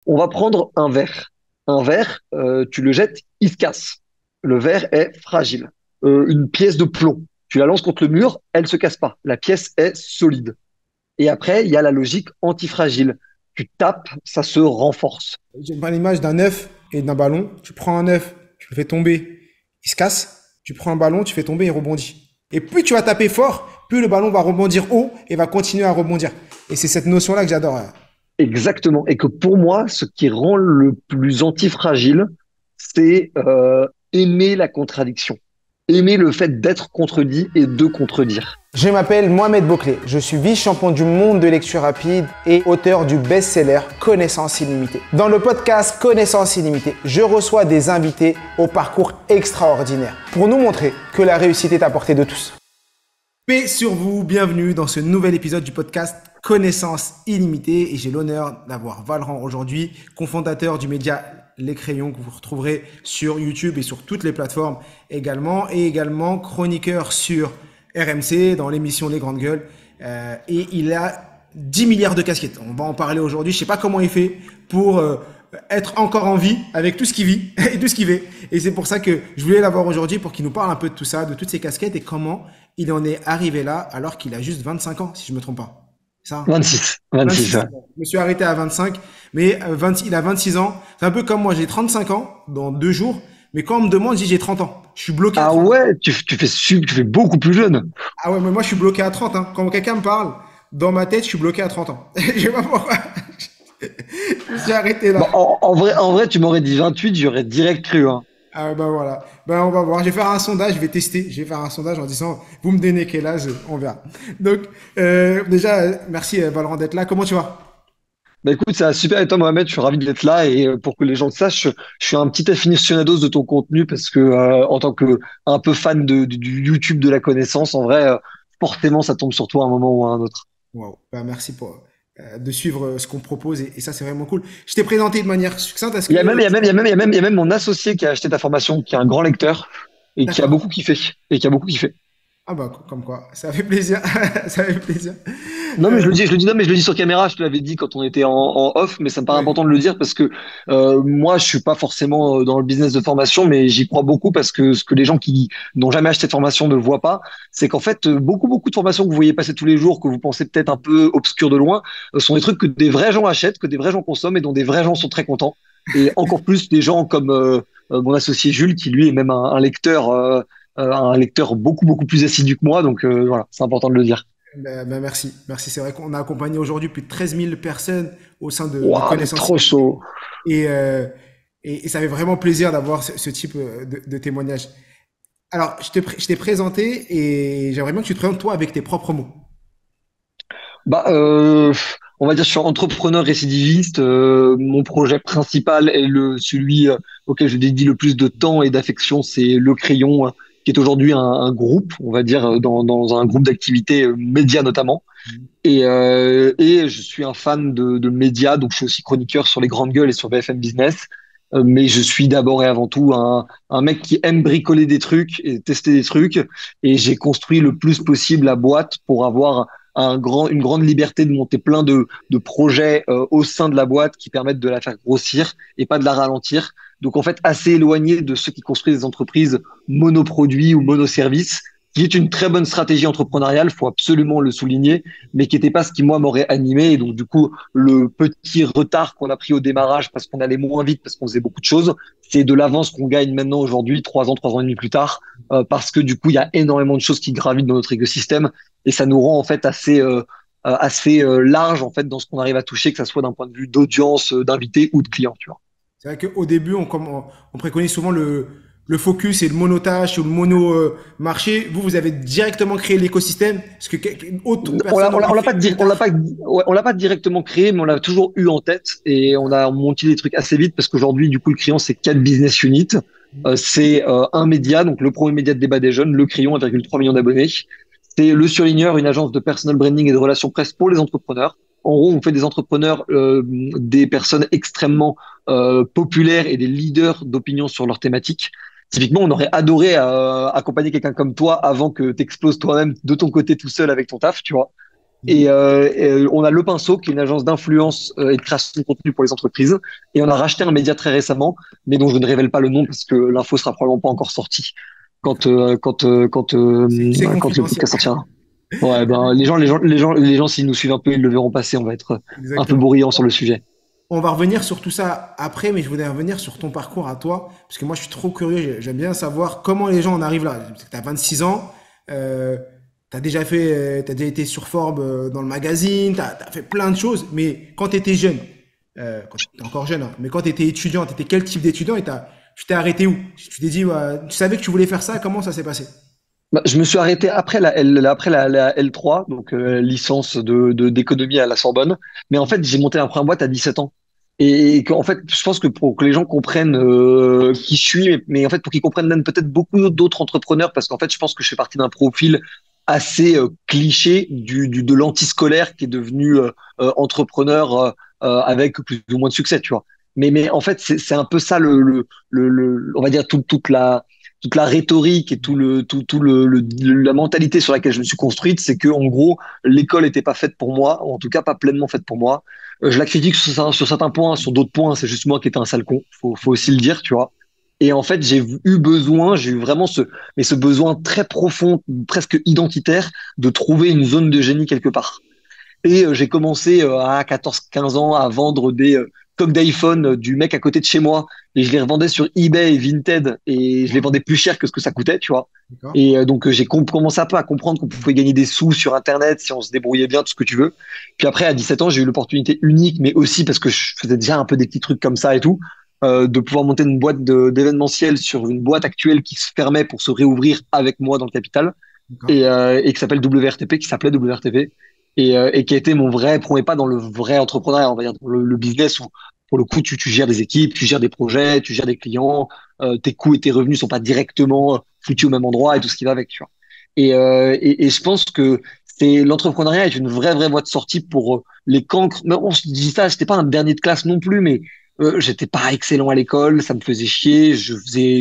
On va prendre un verre. Un verre, tu le jettes, il se casse. Le verre est fragile. Une pièce de plomb, tu la lances contre le mur, elle se casse pas. La pièce est solide. Et après, il y a la logique antifragile. Tu tapes, ça se renforce. J'ai pas l'image d'un œuf et d'un ballon. Tu prends un œuf, tu le fais tomber, il se casse. Tu prends un ballon, tu fais tomber, il rebondit. Et plus tu vas taper fort, plus le ballon va rebondir haut et va continuer à rebondir. Et c'est cette notion-là que j'adore. Exactement. Et que pour moi, ce qui rend le plus antifragile, c'est aimer la contradiction. Aimer le fait d'être contredit et de contredire. Je m'appelle Mohamed Bouclé, je suis vice-champion du monde de lecture rapide et auteur du best-seller Connaissance illimitée. Dans le podcast Connaissance illimitée, je reçois des invités au parcours extraordinaire pour nous montrer que la réussite est à portée de tous. Paix sur vous, bienvenue dans ce nouvel épisode du podcast Connaissance illimitée et j'ai l'honneur d'avoir Valran aujourd'hui, cofondateur du média Les Crayons que vous retrouverez sur YouTube et sur toutes les plateformes également et également chroniqueur sur RMC dans l'émission Les Grandes Gueules et il a 10 milliards de casquettes. On va en parler aujourd'hui. Je sais pas comment il fait pour être encore en vie avec tout ce qu'il vit et tout ce qu'il fait. Et c'est pour ça que je voulais l'avoir aujourd'hui pour qu'il nous parle un peu de tout ça, de toutes ces casquettes et comment il en est arrivé là alors qu'il a juste 25 ans, si je me trompe pas. Ça, 26. 26, 26 ouais. ans. Je me suis arrêté à 25, mais il a 26 ans. C'est un peu comme moi, j'ai 35 ans dans 2 jours. Mais quand on me demande, je dis j'ai 30 ans. Je suis bloqué à Ah 30 ans. ouais, tu fais beaucoup plus jeune. Ah ouais, mais moi je suis bloqué à 30. Hein. Quand quelqu'un me parle, dans ma tête, je suis bloqué à 30 ans. Je sais pas pourquoi. J'ai arrêté Bon, là. en vrai, tu m'aurais dit 28, j'aurais direct cru, hein. Ah bah voilà. Ben on va voir. Je vais faire un sondage, je vais tester. Je vais faire un sondage en disant, vous me donnez quel âge, on verra. Donc déjà, merci Valorant d'être là. Comment tu vas? Bah écoute, c'est super et toi Mohamed, je suis ravi d'être là et pour que les gens le sachent, je suis un petit aficionados de ton contenu parce que en tant que un peu fan du YouTube de la connaissance, en vrai, forcément ça tombe sur toi à un moment ou à un autre. Wow. Ben, merci pour de suivre ce qu'on propose et ça c'est vraiment cool. Je t'ai présenté de manière succincte. Est-ce Il y a que même, il y a même, il y a même, il y a même, il y a même mon associé qui a acheté ta formation, qui est un grand lecteur et qui a d'accord. beaucoup kiffé et qui a beaucoup kiffé. Ah bah comme quoi, ça fait plaisir. Ça fait plaisir. Non mais Euh, non mais je le dis sur caméra, je te l'avais dit quand on était en off, mais ça me paraît ouais. important de le dire parce que moi je suis pas forcément dans le business de formation, mais j'y crois beaucoup parce que ce que les gens qui n'ont jamais acheté de formation ne voient pas, c'est qu'en fait beaucoup de formations que vous voyez passer tous les jours, que vous pensez peut-être un peu obscures de loin, sont des trucs que des vrais gens achètent, que des vrais gens consomment et dont des vrais gens sont très contents. Et encore plus des gens comme mon associé Jules qui lui est même un lecteur beaucoup plus assidu que moi, donc voilà, c'est important de le dire. Ben, merci. Merci. C'est vrai qu'on a accompagné aujourd'hui plus de 13 000 personnes au sein de Waouh, t'es Connaissance trop Illimitée. chaud. Et, euh, et ça fait vraiment plaisir d'avoir ce type de témoignage. Alors, je t'ai présenté et j'aimerais bien que tu te présentes toi avec tes propres mots. Bah, on va dire, je suis entrepreneur récidiviste. Mon projet principal est celui auquel je dédie le plus de temps et d'affection, c'est Le Crayon, qui est aujourd'hui un groupe, on va dire, dans un groupe d'activités médias notamment. Et je suis un fan de médias, donc je suis aussi chroniqueur sur les grandes gueules et sur BFM Business. Mais je suis d'abord et avant tout un mec qui aime bricoler des trucs et tester des trucs. Et j'ai construit le plus possible la boîte pour avoir une grande liberté de monter plein de projets au sein de la boîte qui permettent de la faire grossir et pas de la ralentir. Donc en fait, assez éloigné de ceux qui construisent des entreprises monoproduits ou monoservices, qui est une très bonne stratégie entrepreneuriale, faut absolument le souligner, mais qui n'était pas ce qui moi m'aurait animé. Et donc du coup, le petit retard qu'on a pris au démarrage parce qu'on allait moins vite, parce qu'on faisait beaucoup de choses, c'est de l'avance qu'on gagne maintenant aujourd'hui, 3 ans et demi plus tard, parce que du coup, il y a énormément de choses qui gravitent dans notre écosystème et ça nous rend en fait assez large en fait dans ce qu'on arrive à toucher, que ça soit d'un point de vue d'audience, d'invités ou de clients, tu vois. C'est vrai qu'au début, on préconise souvent le focus et le monotage ou le mono-marché. Vous avez directement créé l'écosystème. Parce que autre personne On aurait l'a fait pas, plus on l'a tard. pas, ouais, on l'a pas directement créé, mais on l'a toujours eu en tête et on a monté des trucs assez vite parce qu'aujourd'hui, du coup, le Crayon, c'est 4 business units. C'est un média, donc le premier média de débat des jeunes, Le Crayon, 1,3 million d'abonnés. C'est Le Surligneur, une agence de personal branding et de relations presse pour les entrepreneurs. En gros, on fait des entrepreneurs, des personnes extrêmement populaires et des leaders d'opinion sur leur thématique. Typiquement, on aurait adoré accompagner quelqu'un comme toi avant que t'exploses toi-même de ton côté tout seul avec ton taf, tu vois. On a Le Pinceau, qui est une agence d'influence et de création de contenu pour les entreprises. Et on a racheté un média très récemment, mais dont je ne révèle pas le nom parce que l'info sera probablement pas encore sortie C'est quand le confidentiel. podcast sortira. Ouais, ben les gens, s'ils nous suivent un peu, ils le verront passer. On va être un peu Exactement. bruyant sur le sujet. On va revenir sur tout ça après, mais je voudrais revenir sur ton parcours à toi, parce que moi je suis trop curieux, j'aime bien savoir comment les gens en arrivent là. Tu as 26 ans, t'as déjà été sur Forbes dans le magazine, t'as fait plein de choses, mais quand tu étais jeune, quand tu étais encore jeune, hein, mais quand tu étais étudiant, tu étais quel type d'étudiant et tu t'es arrêté où? Tu t'es dit, ouais, tu savais que tu voulais faire ça, comment ça s'est passé? Bah, je me suis arrêté après la L3, donc licence d'économie à la Sorbonne. Mais en fait, j'ai monté la première boîte à 17 ans. Et qu'en fait, je pense que pour que les gens comprennent qui je suis, mais en fait pour qu'ils comprennent même peut-être beaucoup d'autres entrepreneurs, parce qu'en fait, je pense que je fais partie d'un profil assez cliché de l'antiscolaire qui est devenu entrepreneur avec plus ou moins de succès, tu vois. Mais en fait, c'est un peu ça on va dire toute la rhétorique et la mentalité sur laquelle je me suis construite, c'est que en gros, l'école n'était pas faite pour moi, ou en tout cas pas pleinement faite pour moi. Je la critique sur certains points, sur d'autres points, c'est juste moi qui étais un sale con. Faut aussi le dire, tu vois. Et en fait, j'ai eu vraiment ce besoin très profond, presque identitaire, de trouver une zone de génie quelque part. Et j'ai commencé à 14-15 ans à vendre des coques d'iPhone du mec à côté de chez moi. Et je les revendais sur eBay et Vinted. Et je les vendais plus cher que ce que ça coûtait, tu vois. D'accord? Et donc j'ai commencé un peu à comprendre qu'on pouvait gagner des sous sur Internet si on se débrouillait bien, tout ce que tu veux. Puis après, à 17 ans, j'ai eu l'opportunité unique, mais aussi parce que je faisais déjà un peu des petits trucs comme ça et tout, de pouvoir monter une boîte d'événementiel sur une boîte actuelle qui se fermait pour se réouvrir avec moi dans le capital D'accord? et qui s'appelle WRTP, qui s'appelait WRTP, et qui a été mon vrai premier pas dans le vrai entrepreneuriat, on va dire, dans le business où, pour le coup, tu gères des équipes, tu gères des projets, tu gères des clients, tes coûts et tes revenus sont pas directement foutus au même endroit et tout ce qui va avec, tu vois. Et je pense que l'entrepreneuriat est une vraie voie de sortie pour les cancres. Mais on se dit ça, j'étais pas un dernier de classe non plus, mais j'étais pas excellent à l'école, ça me faisait chier,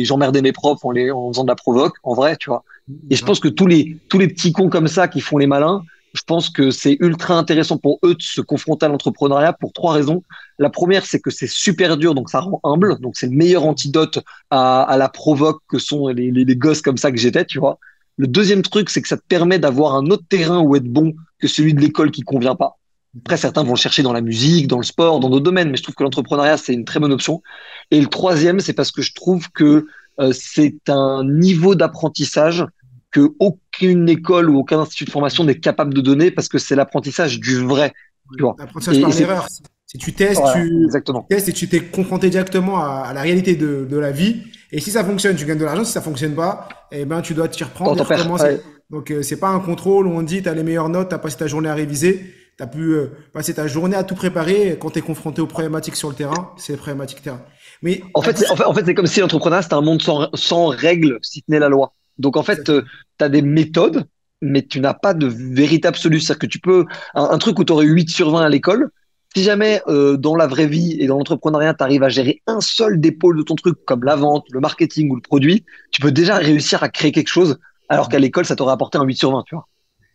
j'emmerdais mes profs en faisant de la provoque, en vrai, tu vois. Et je D'accord? pense que tous les petits cons comme ça qui font les malins, je pense que c'est ultra intéressant pour eux de se confronter à l'entrepreneuriat pour trois raisons. La première, c'est que c'est super dur, donc ça rend humble. Donc c'est le meilleur antidote à la provoque que sont les gosses comme ça que j'étais, tu vois. Le deuxième truc, c'est que ça te permet d'avoir un autre terrain où être bon que celui de l'école qui convient pas. Après, certains vont le chercher dans la musique, dans le sport, dans d'autres domaines, mais je trouve que l'entrepreneuriat, c'est une très bonne option. Et le troisième, c'est parce que je trouve que c'est un niveau d'apprentissage que aucune école ou aucun institut de formation n'est capable de donner parce que c'est l'apprentissage du vrai, tu vois. L'apprentissage par C'est, l'erreur. Si tu testes, voilà, tu exactement. testes et tu t'es confronté directement à la réalité de la vie. Et si ça fonctionne, tu gagnes de l'argent. Si ça fonctionne pas, eh ben, tu dois t'y reprendre et T'en perds. recommencer. Ouais. Donc, c'est pas un contrôle où on te dit, tu as les meilleures notes, tu as passé ta journée à réviser, tu as pu passer ta journée à tout préparer. Quand tu es confronté aux problématiques sur le terrain, c'est les problématiques terrain. Mais à 10... En fait, c'est comme si l'entrepreneuriat, c'était un monde sans règles, si ce n'est la loi. Donc, en fait, tu Exactement. as des méthodes, mais tu n'as pas de vérité absolue. C'est-à-dire que tu peux, un truc où tu aurais 8 sur 20 à l'école, si jamais dans la vraie vie et dans l'entrepreneuriat, tu arrives à gérer un seul des pôles de ton truc, comme la vente, le marketing ou le produit, tu peux déjà réussir à créer quelque chose, alors qu'à l'école, ça t'aurait apporté un 8 sur 20, tu vois.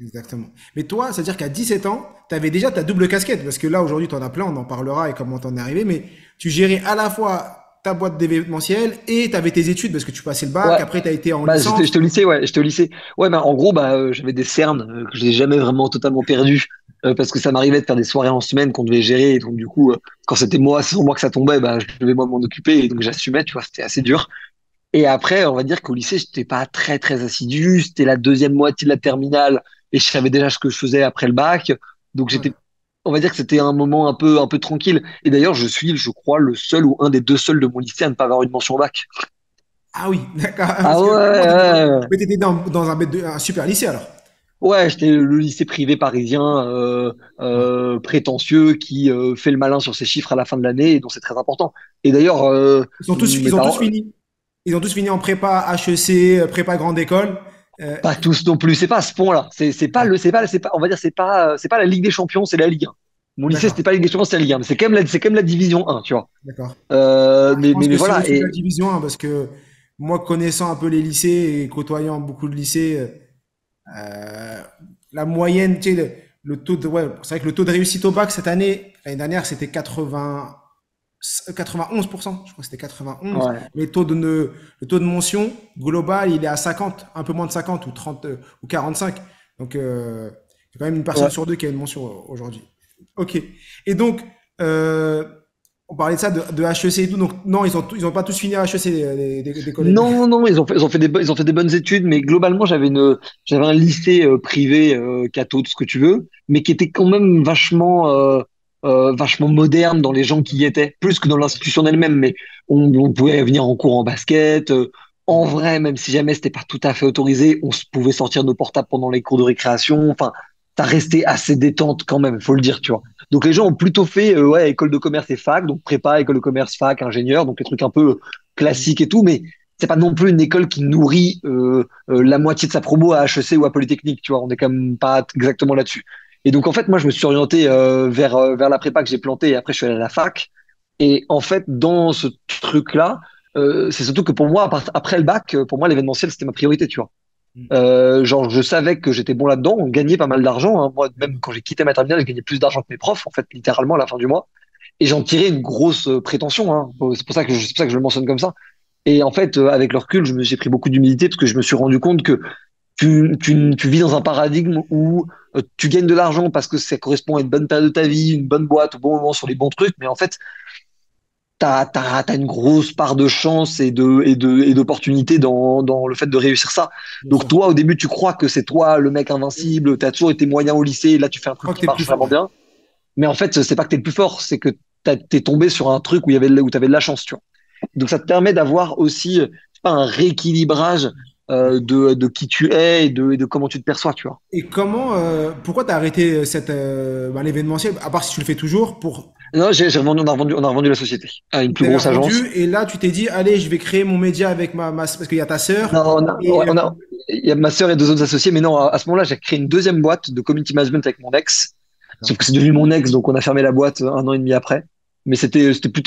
Exactement. Mais toi, c'est-à-dire qu'à 17 ans, tu avais déjà ta double casquette, parce que là, aujourd'hui, tu en as plein, on en parlera et comment t'en es arrivé, mais tu gérais à la fois ta boîte d'événementiel et tu avais tes études, parce que tu passais le bac, Ouais, après tu as été en bah, licence. j'étais au lycée, ouais, j'étais au lycée. Ouais, bah, en gros, bah, j'avais des cernes que je n'ai jamais vraiment totalement perdu parce que ça m'arrivait de faire des soirées en semaine qu'on devait gérer. Et donc, du coup, quand c'était moi, c'est sur moi que ça tombait, bah, je devais moi m'en occuper et donc j'assumais, tu vois, c'était assez dur. Et après, on va dire qu'au lycée, j'étais pas très assidu. C'était la deuxième moitié de la terminale et je savais déjà ce que je faisais après le bac. Donc, Ouais. on va dire que c'était un moment un peu tranquille. Et d'ailleurs, je suis, je crois, le seul ou un des deux seuls de mon lycée à ne pas avoir une mention au bac. Ah oui, d'accord. Ah Parce que vraiment, ouais, mais t'étais dans un super lycée alors. ouais, j'étais le lycée privé parisien Ouais. prétentieux qui fait le malin sur ses chiffres à la fin de l'année et donc c'est très important. Et d'ailleurs, mes Ils ont tous parents, fini. Ils ont tous fini en prépa HEC, prépa grande école. Euh, pas tous non plus, c'est pas à ce point-là. C'est pas, on va dire, c'est pas la Ligue des Champions, c'est la Ligue 1. Mon lycée, d'accord, c'était pas la Ligue des Champions, c'est la Ligue 1, mais c'est quand même la Division 1, tu vois. d'accord. Je pense Mais que c'est voilà. au-dessus de la division 1 parce que moi, connaissant un peu les lycées et côtoyant beaucoup de lycées, Euh, la moyenne, tu sais, ouais, c'est vrai que le taux de réussite au bac cette année, l'année dernière, c'était 91%. Je crois que c'était 91. Ouais. Mais le taux de mention global, il est à 50, un peu moins de 50 ou 30 ou 45. Donc, c'est quand même une personne Ouais. sur deux qui a une mention aujourd'hui. Ok. Et donc, on parlait de ça, de HEC et tout. Donc, non, ils ont pas tous fini à HEC, des collègues. Non, non, ils ont fait des bonnes études, mais globalement, j'avais un lycée privé, catho, tout ce que tu veux, mais qui était quand même vachement moderne dans les gens qui y étaient, plus que dans l'institution elle-même. Mais on pouvait venir en cours en basket. En vrai, même si jamais c'était pas tout à fait autorisé, pouvait sortir nos portables pendant les cours de récréation. Enfin, ça restait assez détente quand même, faut le dire, tu vois. Donc les gens ont plutôt fait ouais, école de commerce et fac, donc prépa, école de commerce, fac, ingénieur, donc les trucs un peu classiques et tout, mais c'est pas non plus une école qui nourrit la moitié de sa promo à HEC ou à Polytechnique, tu vois. On est quand même pas exactement là-dessus. Et donc en fait, moi, je me suis orienté vers la prépa que j'ai plantée et après je suis allé à la fac. Et en fait, dans ce truc-là, c'est surtout que pour moi, après le bac, pour moi, l'événementiel, c'était ma priorité, tu vois. Genre, je savais que j'étais bon là-dedans, on gagnait pas mal d'argent, hein. Moi, même quand j'ai quitté ma terminale, je gagnais plus d'argent que mes profs, en fait, littéralement à la fin du mois. Et j'en tirais une grosse prétention, hein. C'est pour ça que je le mentionne comme ça. Et en fait, avec le recul, j'ai pris beaucoup d'humilité parce que je me suis rendu compte que tu vis dans un paradigme où tu gagnes de l'argent parce que ça correspond à une bonne période de ta vie, une bonne boîte, au bon moment sur les bons trucs, mais en fait, t'as une grosse part de chance et d'opportunité dans le fait de réussir ça. Bien Donc sûr. toi, au début, tu crois que c'est toi le mec invincible, t'as toujours été moyen au lycée, et là tu fais un Je truc crois que qui t'es le plus marche fort. vraiment Ouais. bien. Mais en fait, c'est pas que t'es le plus fort, c'est que t'es tombé sur un truc où t'avais de la chance, tu vois. Donc ça te permet d'avoir aussi, je sais pas, un rééquilibrage de qui tu es et de comment tu te perçois, tu vois. Et pourquoi t'as arrêté l'événementiel, à part si tu le fais toujours, Non, on a revendu la société à une plus t'as grosse agence. revendu et là tu t'es dit, allez, je vais créer mon média avec parce qu'il y a ta sœur Non, et il y a ma sœur et deux autres associés, mais non, à ce moment-là, j'ai créé une deuxième boîte de community management avec mon ex. Sauf que c'est devenu mon ex, donc on a fermé la boîte un an et demi après. Mais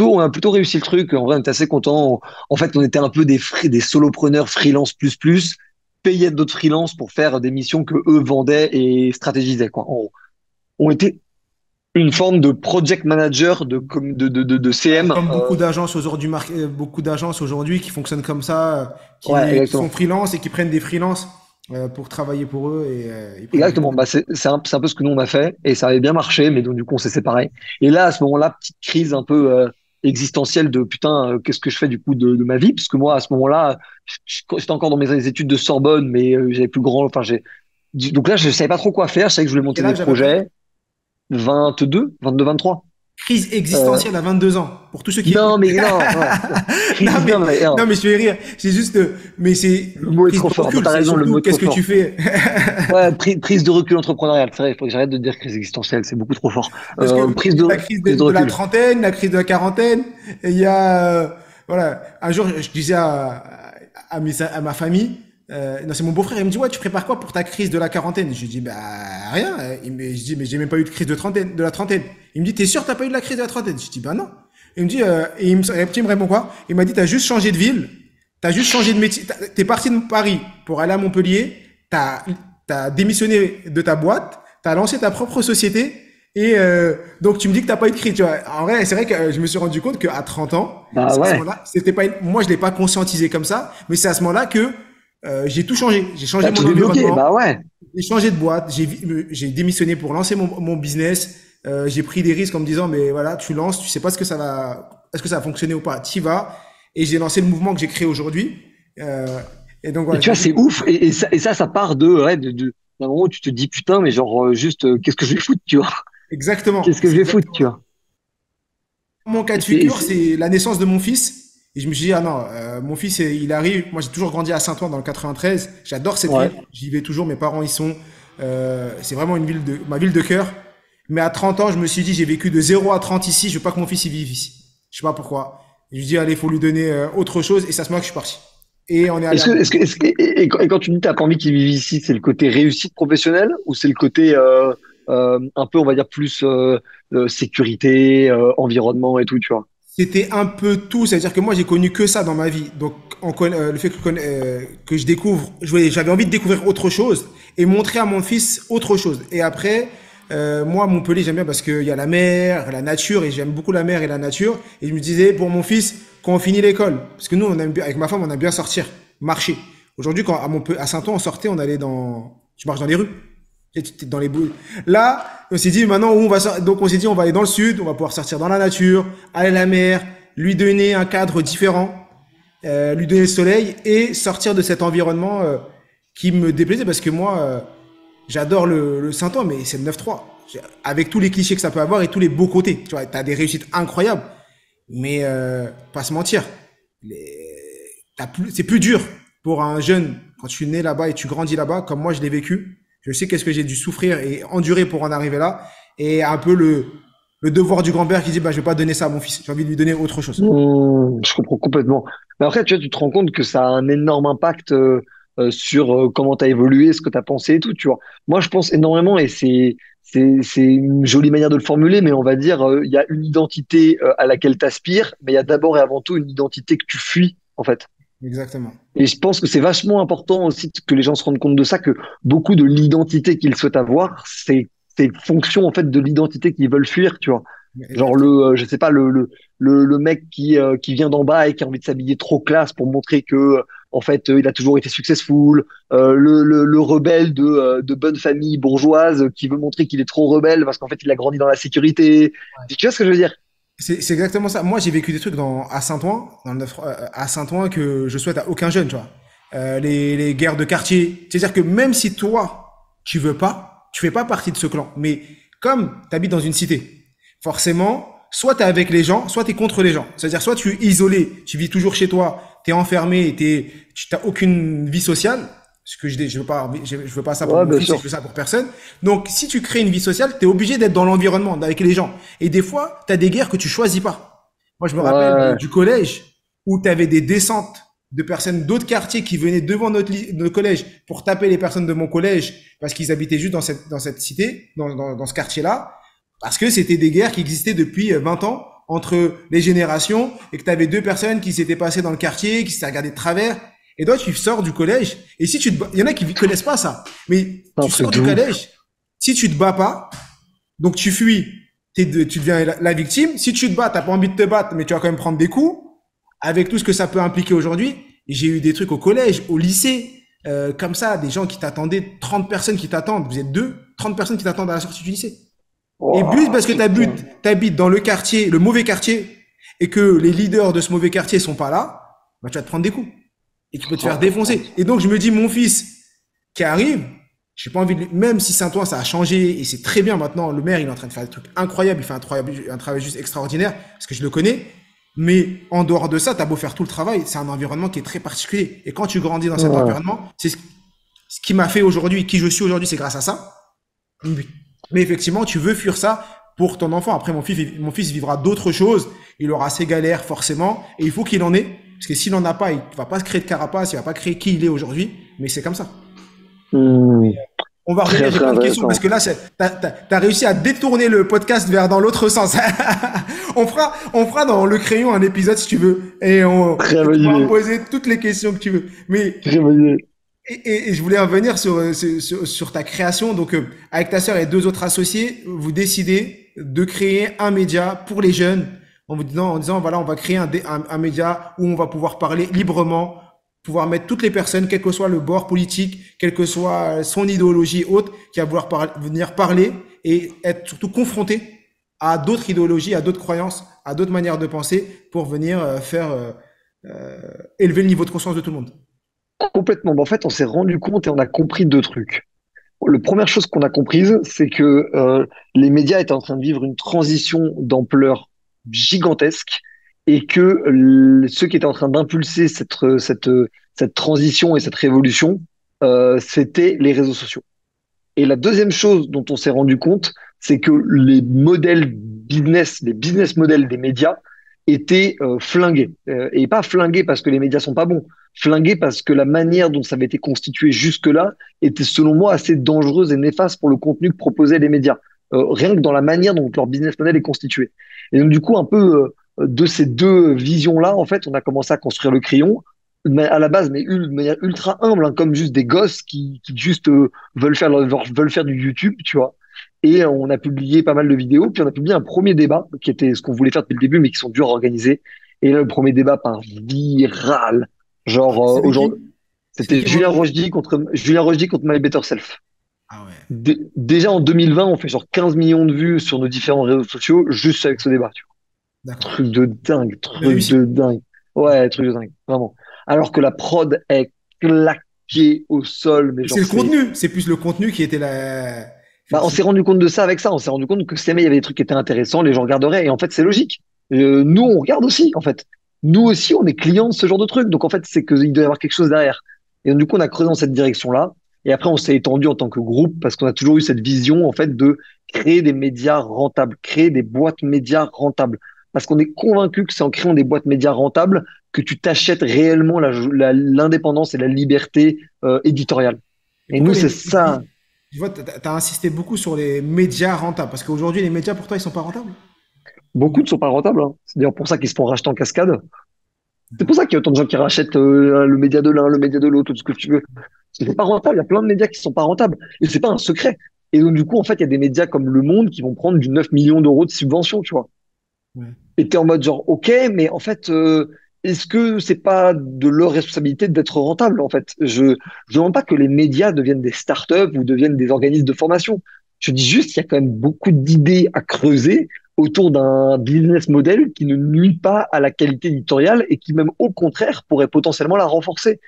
on a plutôt réussi le truc. En vrai, on était assez contents. En fait, on était un peu des solopreneurs freelance plus, payés d'autres freelances pour faire des missions que eux vendaient et stratégisaient, quoi. On était une forme de project manager de CM. comme beaucoup d'agences aujourd'hui, beaucoup d'agences aujourd'hui qui fonctionnent comme ça, Ouais, qui sont exactement. freelance et qui prennent des freelances pour travailler pour eux et ils prennent des Exactement. clients. Bah, c'est un peu ce que nous on a fait et ça avait bien marché, mais donc du coup on s'est séparés. Et là, à ce moment-là, petite crise un peu existentielle de putain, qu'est-ce que je fais du coup de ma vie? Parce que moi, à ce moment-là, j'étais encore dans mes études de Sorbonne, mais j'avais plus grand. Enfin, donc là, je savais pas trop quoi faire. Je savais que je voulais Et monter quel des âge à peu près? projets. 22, 23. Crise Euh, existentielle à 22 ans. Pour tous ceux qui écoutent. non, mais non, non, non. Non Crise, mais, non, mais non non. mais je vais rire. C'est juste, mais c'est Le mot est prise trop de fort. recul. T'as C'est raison, le surtout mot est trop qu'est-ce que tu fort. fais. Ouais, prise de recul entrepreneurial. C'est vrai, il faut que j'arrête de dire crise existentielle, c'est beaucoup trop fort. Parce que Prise il y de, a la crise prise de de la recul. trentaine, la crise de la quarantaine. Et il y a, voilà. Un jour, je disais à ma famille, non, c'est mon beau-frère, il me dit, ouais, tu prépares quoi pour ta crise de la quarantaine? Je lui dis, bah, rien. Je dis, mais j'ai même pas eu de crise de la trentaine. Il me dit, t'es sûr que t'as pas eu de la crise de la trentaine? Je dis, bah non. Il me dit, il me répond quoi? Il m'a dit, t'as juste changé de ville, t'as juste changé de métier, t'es parti de Paris pour aller à Montpellier, t'as démissionné de ta boîte, t'as lancé ta propre société, et donc tu me dis que t'as pas eu de crise, tu vois. En vrai, c'est vrai que je me suis rendu compte qu'à 30 ans, Bah c'est à ce ouais. moment-là, c'était pas, moi je l'ai pas conscientisé comme ça, mais c'est à ce moment-là que j'ai tout changé. J'ai changé T'as mon tout débloqué. environnement, Bah ouais. j'ai changé de boîte, j'ai démissionné pour lancer mon business. J'ai pris des risques en me disant, mais voilà, tu lances, tu sais pas est-ce que ça va fonctionner ou pas. T'y vas. Et j'ai lancé le mouvement que j'ai créé aujourd'hui. Euh, et donc Et voilà, tu vois, c'est ouf. Et ça part ouais, d'un moment où tu te dis putain, mais genre, juste, qu'est-ce que je vais foutre, tu vois? exactement. Qu'est-ce que je C'est vais foutre, exactement tu ça. vois? Mon cas Et de figure, c'est- c'est la naissance de mon fils. Et je me suis dit, ah non, mon fils, il arrive. Moi, j'ai toujours grandi à Saint-Ouen dans le 93. J'adore cette ville. Ouais. J'y vais toujours. Mes parents y sont. C'est vraiment ma ville de cœur. Mais à 30 ans, je me suis dit, j'ai vécu de 0 à 30 ici. Je veux pas que mon fils y vive ici. Je sais pas pourquoi. Et je me dis, allez, il faut lui donner autre chose. Et c'est à ce moment que je suis parti. Et on est allé Est-ce à que, est-ce que, Montpellier. est-ce que, et quand tu dis que t'as pas envie qu'ils vivent ici, c'est le côté réussite professionnelle ou c'est le côté un peu, on va dire, plus sécurité, environnement et tout, tu vois? C'était un peu tout, c'est-à-dire que moi j'ai connu que ça dans ma vie. Donc le fait que je découvre, j'avais envie de découvrir autre chose et montrer à mon fils autre chose. Et après, Moi, Montpellier, j'aime bien parce qu'il y a la mer, la nature, et j'aime beaucoup la mer et la nature. Et je me disais, pour mon fils, quand on finit l'école, parce que nous, on aime bien, avec ma femme, on aime bien sortir, marcher. Aujourd'hui, quand à Saint-Ouen, on sortait, on allait tu marches dans les rues. Et tu t'es dans les boules. Là, on s'est dit, maintenant, où on va donc on s'est dit, on va aller dans le sud, on va pouvoir sortir dans la nature, aller à la mer, lui donner un cadre différent, lui donner le soleil et sortir de cet environnement qui me déplaisait parce que moi, j'adore le Saint-Ouen, mais c'est le 9-3. Avec tous les clichés que ça peut avoir et tous les beaux côtés. Tu vois, t'as des réussites incroyables, mais pas se mentir, c'est plus dur pour un jeune quand tu es né là-bas et tu grandis là-bas, comme moi je l'ai vécu. Je sais qu'est-ce que j'ai dû souffrir et endurer pour en arriver là. Et un peu le devoir du grand-père qui dit, bah, je vais pas donner ça à mon fils. J'ai envie de lui donner autre chose. Je comprends complètement. Mais après, tu vois, tu te rends compte que ça a un énorme impact sur comment tu as évolué, ce que tu as pensé et tout, tu vois. Moi, je pense énormément, et c'est une jolie manière de le formuler, mais on va dire, il y a une identité à laquelle tu aspires, mais il y a d'abord et avant tout une identité que tu fuis, en fait. Exactement. Et je pense que c'est vachement important aussi que les gens se rendent compte de ça, que beaucoup de l'identité qu'ils souhaitent avoir, c'est fonction, en fait, de l'identité qu'ils veulent fuir, tu vois. Genre Exactement. je sais pas, le mec qui vient d'en bas et qui a envie de s'habiller trop classe pour montrer que, en fait, il a toujours été successful. Le rebelle de bonne famille bourgeoise qui veut montrer qu'il est trop rebelle parce qu'en fait, il a grandi dans la sécurité. Tu vois ce que je veux dire? C'est exactement ça. Moi, j'ai vécu des trucs à Saint-Ouen, à Saint-Ouen que je souhaite à aucun jeune, tu vois. Les guerres de quartier. C'est-à-dire que même si toi, tu veux pas, tu fais pas partie de ce clan. Mais comme tu habites dans une cité, forcément, soit tu es avec les gens, soit tu es contre les gens. C'est-à-dire soit tu es isolé, tu vis toujours chez toi, tu es enfermé, tu n'as aucune vie sociale. Ce que je veux pas ça pour Ouais, mon bien fils et sûr. je veux ça pour personne. Donc, si tu crées une vie sociale, tu es obligé d'être dans l'environnement, avec les gens. Et des fois, tu as des guerres que tu choisis pas. Moi, je me rappelle Ouais, du collège où tu avais des descentes de personnes d'autres quartiers qui venaient devant notre collège pour taper les personnes de mon collège parce qu'ils habitaient juste dans cette cité, dans ce quartier-là, parce que c'était des guerres qui existaient depuis 20 ans entre les générations et que tu avais deux personnes qui s'étaient passées dans le quartier, qui s'étaient regardées de travers. Et toi, tu sors du collège et si il y en a qui connaissent pas ça, mais c'est un tu truc sors de du ouf. collège, si tu te bats pas, donc tu fuis, tu deviens la victime. Si tu te bats, t'as pas envie de te battre, mais tu vas quand même prendre des coups avec tout ce que ça peut impliquer aujourd'hui. Et j'ai eu des trucs au collège, au lycée, comme ça, des gens qui t'attendaient, 30 personnes qui t'attendent. Vous êtes deux, 30 personnes qui t'attendent à la sortie du lycée. Et juste Oh, parce que putain. t'habites dans le quartier, le mauvais quartier, et que les leaders de ce mauvais quartier sont pas là, bah, tu vas te prendre des coups. Et tu peux te faire Oh, putain. défoncer. Et donc, je me dis, mon fils qui arrive, j'ai pas envie de, même si Saint-Ouen, ça a changé, et c'est très bien maintenant, le maire, il est en train de faire des trucs incroyables, il fait un travail juste extraordinaire, parce que je le connais. Mais en dehors de ça, t'as beau faire tout le travail, c'est un environnement qui est très particulier. Et quand tu grandis dans cet Ouais. environnement, ce qui m'a fait aujourd'hui, qui je suis aujourd'hui, c'est grâce à ça. Oui. Mais effectivement, tu veux fuir ça pour ton enfant. Après, mon fils vivra d'autres choses. Il aura ses galères, forcément. Et il faut qu'il en ait. Parce que s'il n'en a pas, il va pas se créer de carapace, il va pas créer qui il est aujourd'hui. Mais c'est comme ça. Hmm. On va revenir, Très, j'ai très plein de questions parce intéressant. que là, t'as réussi à détourner le podcast vers dans l'autre sens. On fera dans le crayon un épisode si tu veux. Très Et tu bonne pourras me idée. poser toutes les questions que tu veux. Mais Très bonne idée. et je voulais revenir sur ta création. Donc, avec ta sœur et deux autres associés, vous décidez de créer un média pour les jeunes en disant, voilà, on va créer un média où on va pouvoir parler librement, pouvoir mettre toutes les personnes, quel que soit le bord politique, quelle que soit son idéologie haute, qui va vouloir venir parler et être surtout confronté à d'autres idéologies, à d'autres croyances, à d'autres manières de penser pour venir élever le niveau de conscience de tout le monde. Complètement. En fait, on s'est rendu compte et on a compris deux trucs. La première chose qu'on a comprise, c'est que les médias étaient en train de vivre une transition d'ampleur gigantesque et que ceux qui étaient en train d'impulser cette transition et cette révolution, c'était les réseaux sociaux. Et la deuxième chose dont on s'est rendu compte, c'est que les business models des médias étaient flingués. Et pas flingués parce que les médias sont pas bons, flingués parce que la manière dont ça avait été constitué jusque-là était, selon moi, assez dangereuse et néfaste pour le contenu que proposaient les médias. Rien que dans la manière dont leur business model est constitué. Et donc, du coup, un peu de ces deux visions-là, en fait, on a commencé à construire le crayon, mais à la base, mais de manière ultra humble, hein, comme juste des gosses qui juste veulent faire du YouTube, tu vois. Et on a publié pas mal de vidéos, puis on a publié un premier débat, qui était ce qu'on voulait faire depuis le début, mais qui sont durs à organiser. Et là, le premier débat part viral. Genre, C'était aujourd'hui, qui? C'était c'était qui aujourd'hui? Julien Rochdy contre My Better Self. Ah ouais, Déjà en 2020, on fait genre 15 millions de vues sur nos différents réseaux sociaux, juste avec ce débat, tu vois. d'accord. Truc de dingue, Mais truc réussi. de dingue. Ouais, truc de dingue, vraiment. Alors que la prod est claquée au sol, mais C'est genre le c'est contenu, c'est plus le contenu qui était là, bah, on s'est effectivement. rendu compte de ça avec ça. On s'est rendu compte que si jamais il y avait des trucs qui étaient intéressants, les gens regarderaient. Et en fait, c'est logique. Nous, on regarde aussi, en fait. Nous aussi, on est clients de ce genre de trucs. Donc, en fait, c'est qu'il doit y avoir quelque chose derrière. Et donc, du coup, on a creusé dans cette direction-là. Et après, on s'est étendu en tant que groupe parce qu'on a toujours eu cette vision, en fait, de créer des médias rentables, créer des boîtes médias rentables. Parce qu'on est convaincu que c'est en créant des boîtes médias rentables que tu t'achètes réellement l'indépendance et la liberté éditoriale. Et Et pourquoi nous, les c'est ça. tu vois, t'as insisté beaucoup sur les médias rentables, parce qu'aujourd'hui, les médias, pour toi, ils sont pas rentables? Beaucoup ne sont pas rentables, hein. C'est d'ailleurs pour ça qu'ils se font racheter en cascade. C'est pour D'accord. ça qu'il y a autant de gens qui rachètent le média de l'un, le média de l'autre, tout ce que tu veux. C'est pas rentable. Il y a plein de médias qui sont pas rentables. Et c'est pas un secret. Et donc, du coup, en fait, il y a des médias comme Le Monde qui vont prendre du 9 millions d'euros de subvention, tu vois. Ouais. Et t'es en mode genre, OK, mais en fait, est-ce que c'est pas de leur responsabilité d'être rentable, en fait? Je demande pas que les médias deviennent des startups ou deviennent des organismes de formation. Je dis juste qu'il y a quand même beaucoup d'idées à creuser autour d'un business model qui ne nuit pas à la qualité éditoriale et qui même au contraire pourrait potentiellement la renforcer.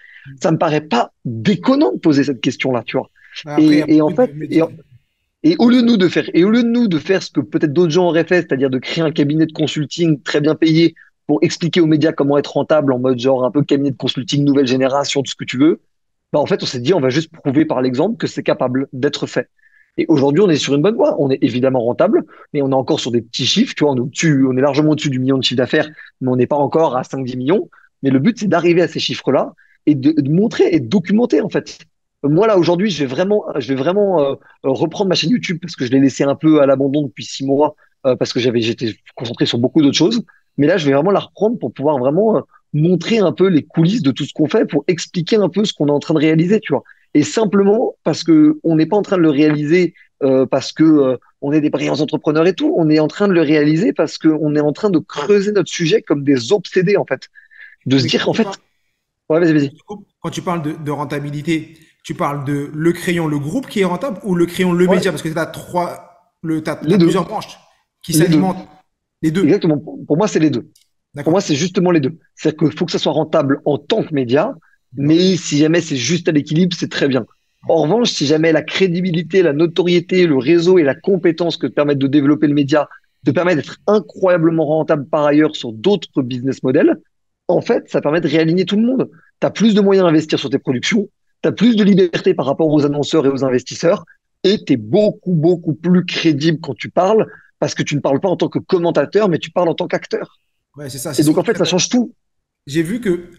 Ça me paraît pas déconnant de poser cette question-là, tu vois. Après, il y a Et en beaucoup de fait, médias. et au lieu de nous de faire ce que peut-être d'autres gens auraient fait, c'est-à-dire de créer un cabinet de consulting très bien payé pour expliquer aux médias comment être rentable en mode genre un peu cabinet de consulting nouvelle génération, tout ce que tu veux, bah en fait on s'est dit on va juste prouver par l'exemple que c'est capable d'être fait. Et aujourd'hui on est sur une bonne voie. On est évidemment rentable, mais on est encore sur des petits chiffres. Tu vois, on est largement au-dessus du million de chiffre d'affaires, mais on n'est pas encore à 5-10 millions. Mais le but c'est d'arriver à ces chiffres-là et de montrer et de documenter en fait. Moi là aujourd'hui je vais vraiment reprendre ma chaîne YouTube parce que je l'ai laissé un peu à l'abandon depuis 6 mois parce que j'étais concentré sur beaucoup d'autres choses. Mais là, je vais vraiment la reprendre pour pouvoir vraiment montrer un peu les coulisses de tout ce qu'on fait, pour expliquer un peu ce qu'on est en train de réaliser, tu vois. Et simplement parce que on n'est pas en train de le réaliser parce que on est des brillants entrepreneurs et tout. On est en train de le réaliser parce que on est en train de creuser notre sujet comme des obsédés en fait, de se Mais dire en fait, ouais, vas-y, vas-y. quand tu parles de rentabilité, tu parles de le crayon, le groupe qui est rentable ou le crayon, le Ouais, média? Parce que les t'as deux, plusieurs branches qui les deux. s'alimentent. Les deux. Exactement. Pour moi, c'est les deux. Pour moi, D'accord. c'est justement les deux. C'est-à-dire qu'il faut que ça soit rentable en tant que média, D'accord. mais si jamais c'est juste à l'équilibre, c'est très bien. En revanche, si jamais la crédibilité, la notoriété, le réseau et la compétence que te permettent de développer le média te permettent d'être incroyablement rentable par ailleurs sur d'autres business models, en fait, ça permet de réaligner tout le monde. Tu as plus de moyens à investir sur tes productions, tu as plus de liberté par rapport aux annonceurs et aux investisseurs, et tu es beaucoup, beaucoup plus crédible quand tu parles, parce que tu ne parles pas en tant que commentateur, mais tu parles en tant qu'acteur. Ouais, c'est ça. Et C'est donc, surtout en fait, ça change tout. j'ai vu que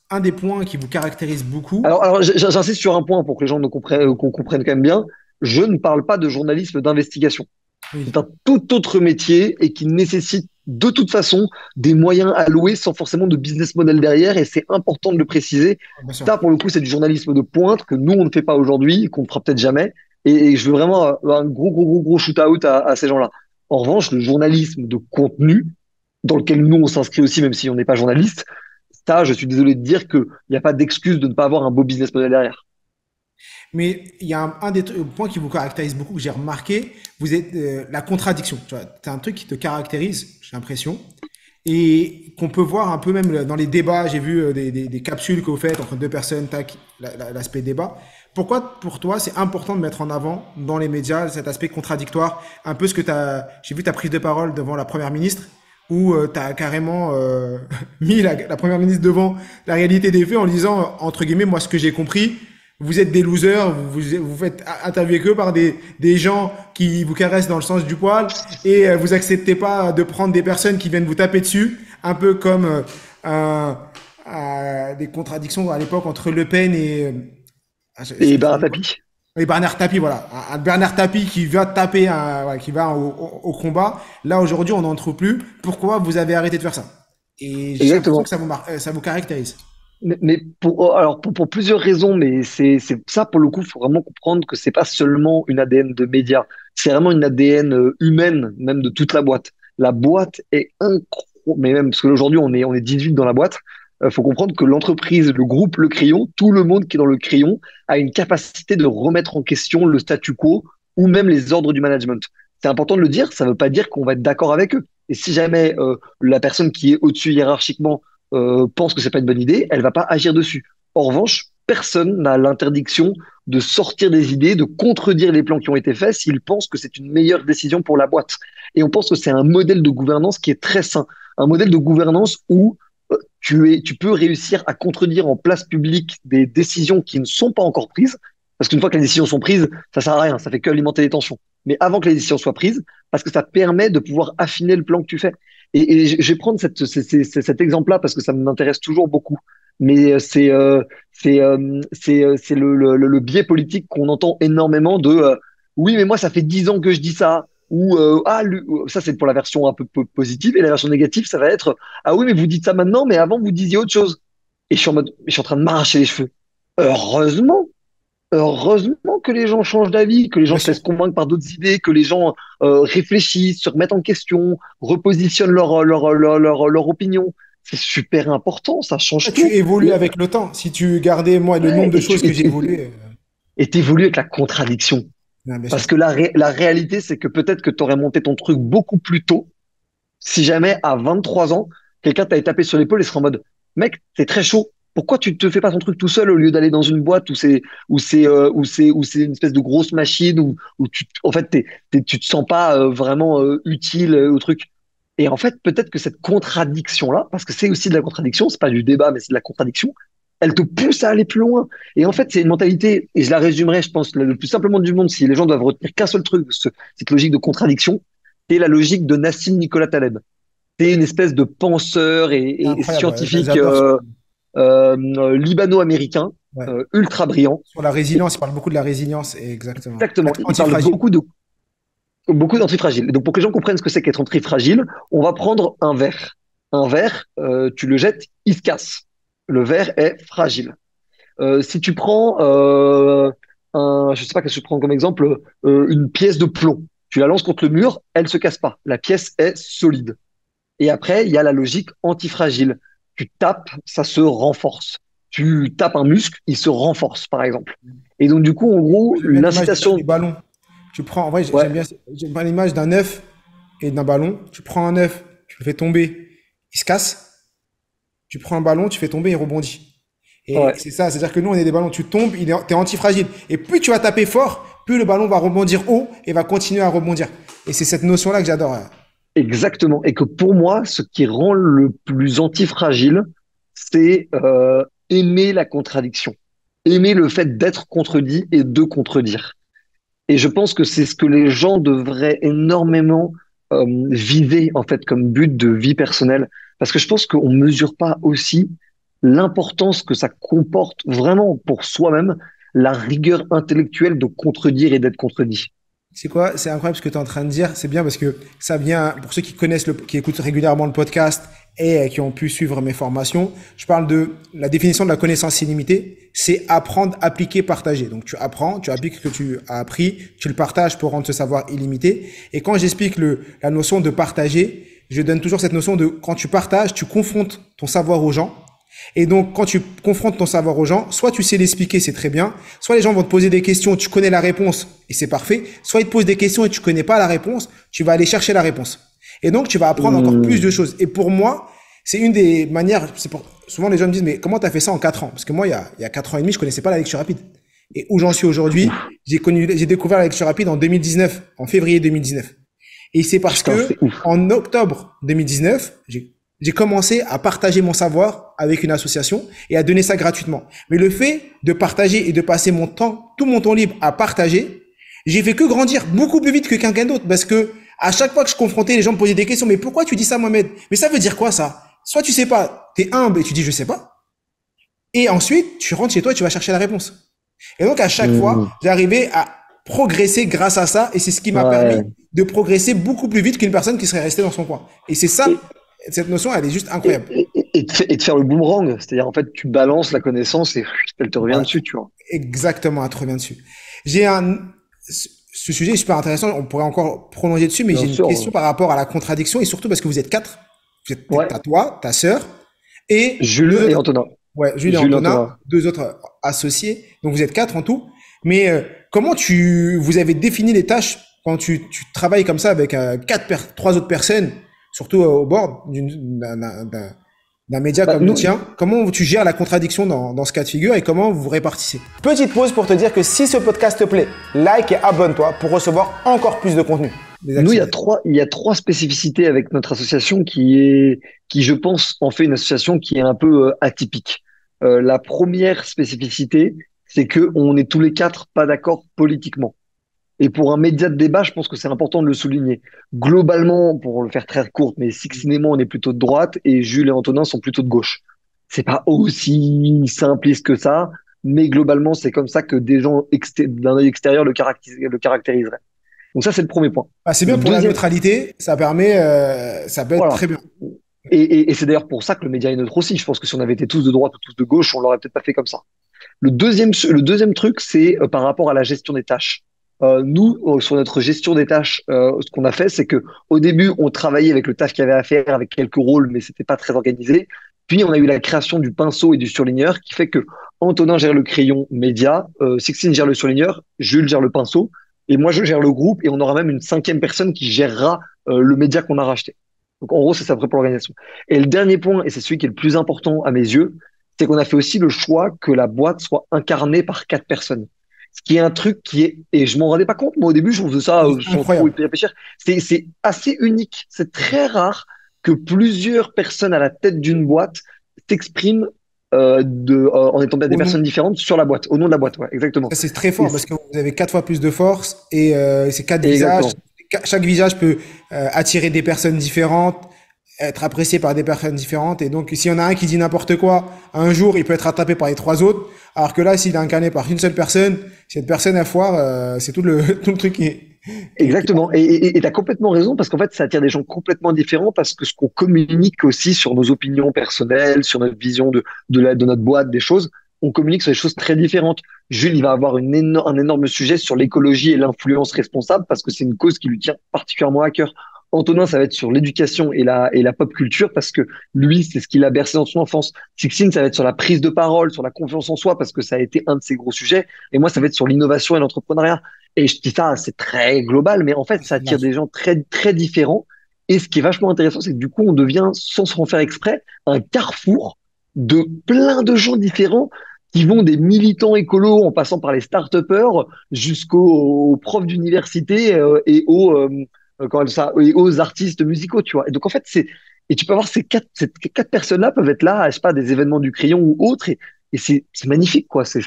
un des points qui vous caractérise beaucoup. Alors j'insiste sur un point pour que les gens nous comprennent, qu'on comprenne quand même bien. Je ne parle pas de journalisme d'investigation. Oui, C'est un tout autre métier et qui nécessite de toute façon des moyens alloués sans forcément de business model derrière. Et c'est important de le préciser. bien sûr. Ça, pour le coup, c'est du journalisme de pointe que nous, on ne fait pas aujourd'hui, qu'on ne fera peut-être jamais. Et je veux vraiment un gros, gros, gros, gros shoot-out à ces gens-là. En revanche, le journalisme de contenu, dans lequel nous, on s'inscrit aussi, même si on n'est pas journaliste, ça, je suis désolé de dire qu'il n'y a pas d'excuse de ne pas avoir un beau business model derrière. Mais il y a un des points qui vous caractérise beaucoup que j'ai remarqué, vous êtes la contradiction. Tu vois, c'est un truc qui te caractérise, j'ai l'impression, et qu'on peut voir un peu même dans les débats. J'ai vu des capsules que vous faites entre deux personnes, tac, l'aspect débat. Pourquoi pour toi c'est important de mettre en avant dans les médias cet aspect contradictoire, un peu ce que j'ai vu ta prise de parole devant la première ministre où tu as carrément mis la première ministre devant la réalité des faits en disant entre guillemets moi ce que j'ai compris vous êtes des losers, vous faites interviewer que par des gens qui vous caressent dans le sens du poil et vous acceptez pas de prendre des personnes qui viennent vous taper dessus, un peu comme des contradictions à l'époque entre Le Pen Et ben, un tapis. et Bernard Tapie, voilà. Un Bernard Tapie qui va taper, voilà, qui va au combat. Là, aujourd'hui, on n'en trouve plus. Pourquoi vous avez arrêté de faire ça? Et j'ai l'impression que Exactement. ça vous caractérise. Mais pour plusieurs raisons, mais c'est ça pour le coup, faut vraiment comprendre que c'est pas seulement une ADN de média, c'est vraiment une ADN humaine, même de toute la boîte. La boîte est incroyable, mais même parce qu'aujourd'hui on est 18 dans la boîte. Faut comprendre que l'entreprise, le groupe Le Crayon, tout le monde qui est dans le Crayon a une capacité de remettre en question le statu quo ou même les ordres du management. C'est important de le dire, ça veut pas dire qu'on va être d'accord avec eux. Et si jamais la personne qui est au-dessus hiérarchiquement pense que c'est pas une bonne idée, elle va pas agir dessus. En revanche, personne n'a l'interdiction de sortir des idées, de contredire les plans qui ont été faits s'il pense que c'est une meilleure décision pour la boîte. Et on pense que c'est un modèle de gouvernance qui est très sain, un modèle de gouvernance où tu peux réussir à contredire en place publique des décisions qui ne sont pas encore prises, parce qu'une fois que les décisions sont prises, ça sert à rien, ça fait que alimenter les tensions. Mais avant que les décisions soient prises, parce que ça permet de pouvoir affiner le plan que tu fais. Et je vais prendre cet exemple-là parce que ça m'intéresse toujours beaucoup. Mais c'est le biais politique qu'on entend énormément de oui, mais moi, ça fait 10 ans que je dis ça. Ou ça, c'est pour la version un peu positive. Et la version négative, ça va être ah oui, mais vous dites ça maintenant, mais avant, vous disiez autre chose. Et je suis en mode, je suis en train de m'arracher les cheveux. Heureusement, heureusement que les gens changent d'avis, que les gens Bien se sûr. laissent convaincre par d'autres idées, que les gens réfléchissent, se remettent en question, repositionnent leur opinion. C'est super important, ça Ouais, change tu tout. évolues Et, avec le temps. Si tu gardais, moi, le ouais, nombre de choses que j'ai évolué, et t'évolues avec la contradiction. non, bien sûr. Parce que la réalité, c'est que peut-être que tu aurais monté ton truc beaucoup plus tôt si jamais à 23 ans, quelqu'un t'avait tapé sur l'épaule et serait en mode, mec, t'es très chaud. Pourquoi tu te fais pas ton truc tout seul au lieu d'aller dans une boîte où c'est une espèce de grosse machine où en fait tu te sens pas vraiment utile au truc. Et en fait, peut-être que cette contradiction-là, parce que c'est aussi de la contradiction, c'est pas du débat, mais c'est de la contradiction, elle te pousse à aller plus loin. Et en fait, c'est une mentalité, et je la résumerai, je pense, le plus simplement du monde, si les gens doivent retenir qu'un seul truc, cette logique de contradiction, c'est la logique de Nassim Nicolas Taleb. C'est une espèce de penseur C'est et incroyable. Ouais. scientifique J'adore. libano-américain, Ouais. ultra brillant. Sur la Et résilience, il parle beaucoup de la résilience, exactement. exactement, Être il parle antifragile. beaucoup d'antifragile. Donc pour que les gens comprennent ce que c'est qu'être antifragile, on va prendre un verre. Un verre, tu le jettes, il se casse. Le verre est fragile. Si tu prends je sais pas qu'est-ce que je prends comme exemple, une pièce de plomb, tu la lances contre le mur, elle se casse pas. La pièce est solide. Et après, il y a la logique antifragile. Tu tapes, ça se renforce. Tu tapes un muscle, il se renforce, par exemple. Et donc, du coup, en gros, J'aime bien l'image du l'incitation, ballon. Tu prends, en vrai, ouais, j'aime bien l'image d'un œuf et d'un ballon. Tu prends un œuf, tu le fais tomber, il se casse. Tu prends un ballon, tu fais tomber, il rebondit. Et ouais, c'est ça, c'est-à-dire que nous, on est des ballons, tu tombes, t'es antifragile. Et plus tu vas taper fort, plus le ballon va rebondir haut et va continuer à rebondir. Et c'est cette notion-là que j'adore. exactement. Et que pour moi, ce qui rend le plus antifragile, c'est aimer la contradiction. Aimer le fait d'être contredit et de contredire. Et je pense que c'est ce que les gens devraient énormément viser en fait comme but de vie personnelle, parce que je pense qu'on mesure pas aussi l'importance que ça comporte vraiment pour soi-même, la rigueur intellectuelle de contredire et d'être contredit. C'est quoi? C'est incroyable ce que tu es en train de dire. C'est bien parce que ça vient, pour ceux qui connaissent qui écoutent régulièrement le podcast et qui ont pu suivre mes formations, je parle de la définition de la connaissance illimitée. C'est apprendre, appliquer, partager. Donc, tu apprends, tu appliques ce que tu as appris, tu le partages pour rendre ce savoir illimité. Et quand j'explique la notion de partager, je donne toujours cette notion de quand tu partages, tu confrontes ton savoir aux gens. Et donc, quand tu confrontes ton savoir aux gens, soit tu sais l'expliquer, c'est très bien, soit les gens vont te poser des questions, tu connais la réponse et c'est parfait, soit ils te posent des questions et tu connais pas la réponse, tu vas aller chercher la réponse. Et donc, tu vas apprendre encore plus de Mmh. choses. Et pour moi, c'est une des manières, souvent les gens me disent, mais comment tu as fait ça en 4 ans? Parce que moi, il y a 4 ans et demi, je connaissais pas la lecture rapide. Et où j'en suis aujourd'hui, j'ai découvert la lecture rapide en 2019, en février 2019. Et c'est parce Putain, que c'est ouf. en octobre 2019, j'ai commencé à partager mon savoir avec une association et à donner ça gratuitement. Mais le fait de partager et de passer mon temps, tout mon temps libre à partager, j'ai fait que grandir beaucoup plus vite que quelqu'un d'autre parce que à chaque fois que je confrontais, les gens me posaient des questions. Mais pourquoi tu dis ça, Mohamed? Mais ça veut dire quoi, ça? Soit tu sais pas, t'es humble et tu dis je sais pas. Et ensuite, tu rentres chez toi et tu vas chercher la réponse. Et donc, à chaque fois, Mmh. j'arrivais à progresser grâce à ça et c'est ce qui m'a permis Ouais. de progresser beaucoup plus vite qu'une personne qui serait restée dans son coin. Et c'est Et, ça cette notion, elle est juste incroyable. Et de faire le boomerang, c'est-à-dire en fait tu balances la connaissance et elle te revient Voilà. dessus, tu vois. Exactement, elle te revient dessus. J'ai un, ce sujet est super intéressant. On pourrait encore prolonger dessus, mais Bien j'ai une sûr. question par rapport à la contradiction et surtout parce que vous êtes quatre. Ouais. T'as toi, ta sœur et deux Jules et autres. Antonin. Ouais, Jules et Jules et Antonin, Antonin. deux autres associés. Donc vous êtes quatre en tout. Mais comment vous avez défini les tâches quand tu travailles comme ça avec trois autres personnes, surtout au bord d'un média Bah, comme le nous, tien? Comment tu gères la contradiction dans ce cas de figure et comment vous vous répartissez? Petite pause pour te dire que si ce podcast te plaît, like et abonne-toi pour recevoir encore plus de contenu. Des nous, activités. il y a trois spécificités avec notre association qui, je pense, en fait une association qui est un peu atypique. La première spécificité, c'est que on est tous les quatre pas d'accord politiquement. Et pour un média de débat, je pense que c'est important de le souligner. Globalement, pour le faire très court, mais Sixine et moi, on est plutôt de droite et Jules et Antonin sont plutôt de gauche. C'est pas aussi simpliste que ça, mais globalement, c'est comme ça que des gens d'un œil extérieur le caractériseraient. Donc ça, c'est le premier point. Ah, c'est bien Le pour la deuxième, neutralité, ça peut être voilà. très bien. Et c'est d'ailleurs pour ça que le média est neutre aussi. Je pense que si on avait été tous de droite ou tous de gauche, on l'aurait peut-être pas fait comme ça. Le deuxième truc, c'est par rapport à la gestion des tâches. Nous, sur notre gestion des tâches, ce qu'on a fait, c'est que au début, on travaillait avec le taf qu'il y avait à faire, avec quelques rôles, mais c'était pas très organisé. Puis, on a eu la création du pinceau et du surligneur, qui fait que Antonin gère le crayon média, Sixtine gère le surligneur, Jules gère le pinceau, et moi, je gère le groupe, et on aura même une cinquième personne qui gérera le média qu'on a racheté. Donc, en gros, c'est ça après pour l'organisation. Et le dernier point, et c'est celui qui est le plus important à mes yeux, c'est qu'on a fait aussi le choix que la boîte soit incarnée par quatre personnes. Ce qui est un truc qui est, et je m'en rendais pas compte, moi au début, je faisais ça C'est sans trop incroyable. y réfléchir. C'est assez unique. C'est très rare que plusieurs personnes à la tête d'une boîte s'expriment en étant des Au nom. personnes différentes sur la boîte, au nom de la boîte. Ouais, exactement. Ça, c'est très Et fort parce que vous avez quatre fois plus de force et c'est quatre et visages. exactement. Chaque visage peut attirer des personnes différentes, être apprécié par des personnes différentes. Et donc, s'il y en a un qui dit n'importe quoi, un jour, il peut être rattrapé par les trois autres. Alors que là, s'il est incarné par une seule personne, cette personne à foire, c'est tout le, tout le truc qui est Exactement. Et t'as complètement raison parce qu'en fait, ça attire des gens complètement différents parce que ce qu'on communique aussi sur nos opinions personnelles, sur notre vision de notre boîte, des choses, on communique sur des choses très différentes. Jules, il va avoir un énorme sujet sur l'écologie et l'influence responsable parce que c'est une cause qui lui tient particulièrement à cœur. Antonin, ça va être sur l'éducation et la pop culture parce que lui, c'est ce qu'il a bercé dans son enfance. Sixtine, ça va être sur la prise de parole, sur la confiance en soi parce que ça a été un de ses gros sujets. Et moi, ça va être sur l'innovation et l'entrepreneuriat. Et je dis ça, c'est très global, mais en fait, ça attire large. des gens très, très différents. Et ce qui est vachement intéressant, c'est que du coup, on devient, sans se en faire exprès, un carrefour de plein de gens différents qui vont des militants écolos en passant par les start-upers jusqu'aux profs d'université et aux artistes musicaux, tu vois. Et donc, en fait, et tu peux avoir ces quatre personnes-là peuvent être là, je sais pas, des événements du crayon ou autres, et c'est magnifique, quoi. C'est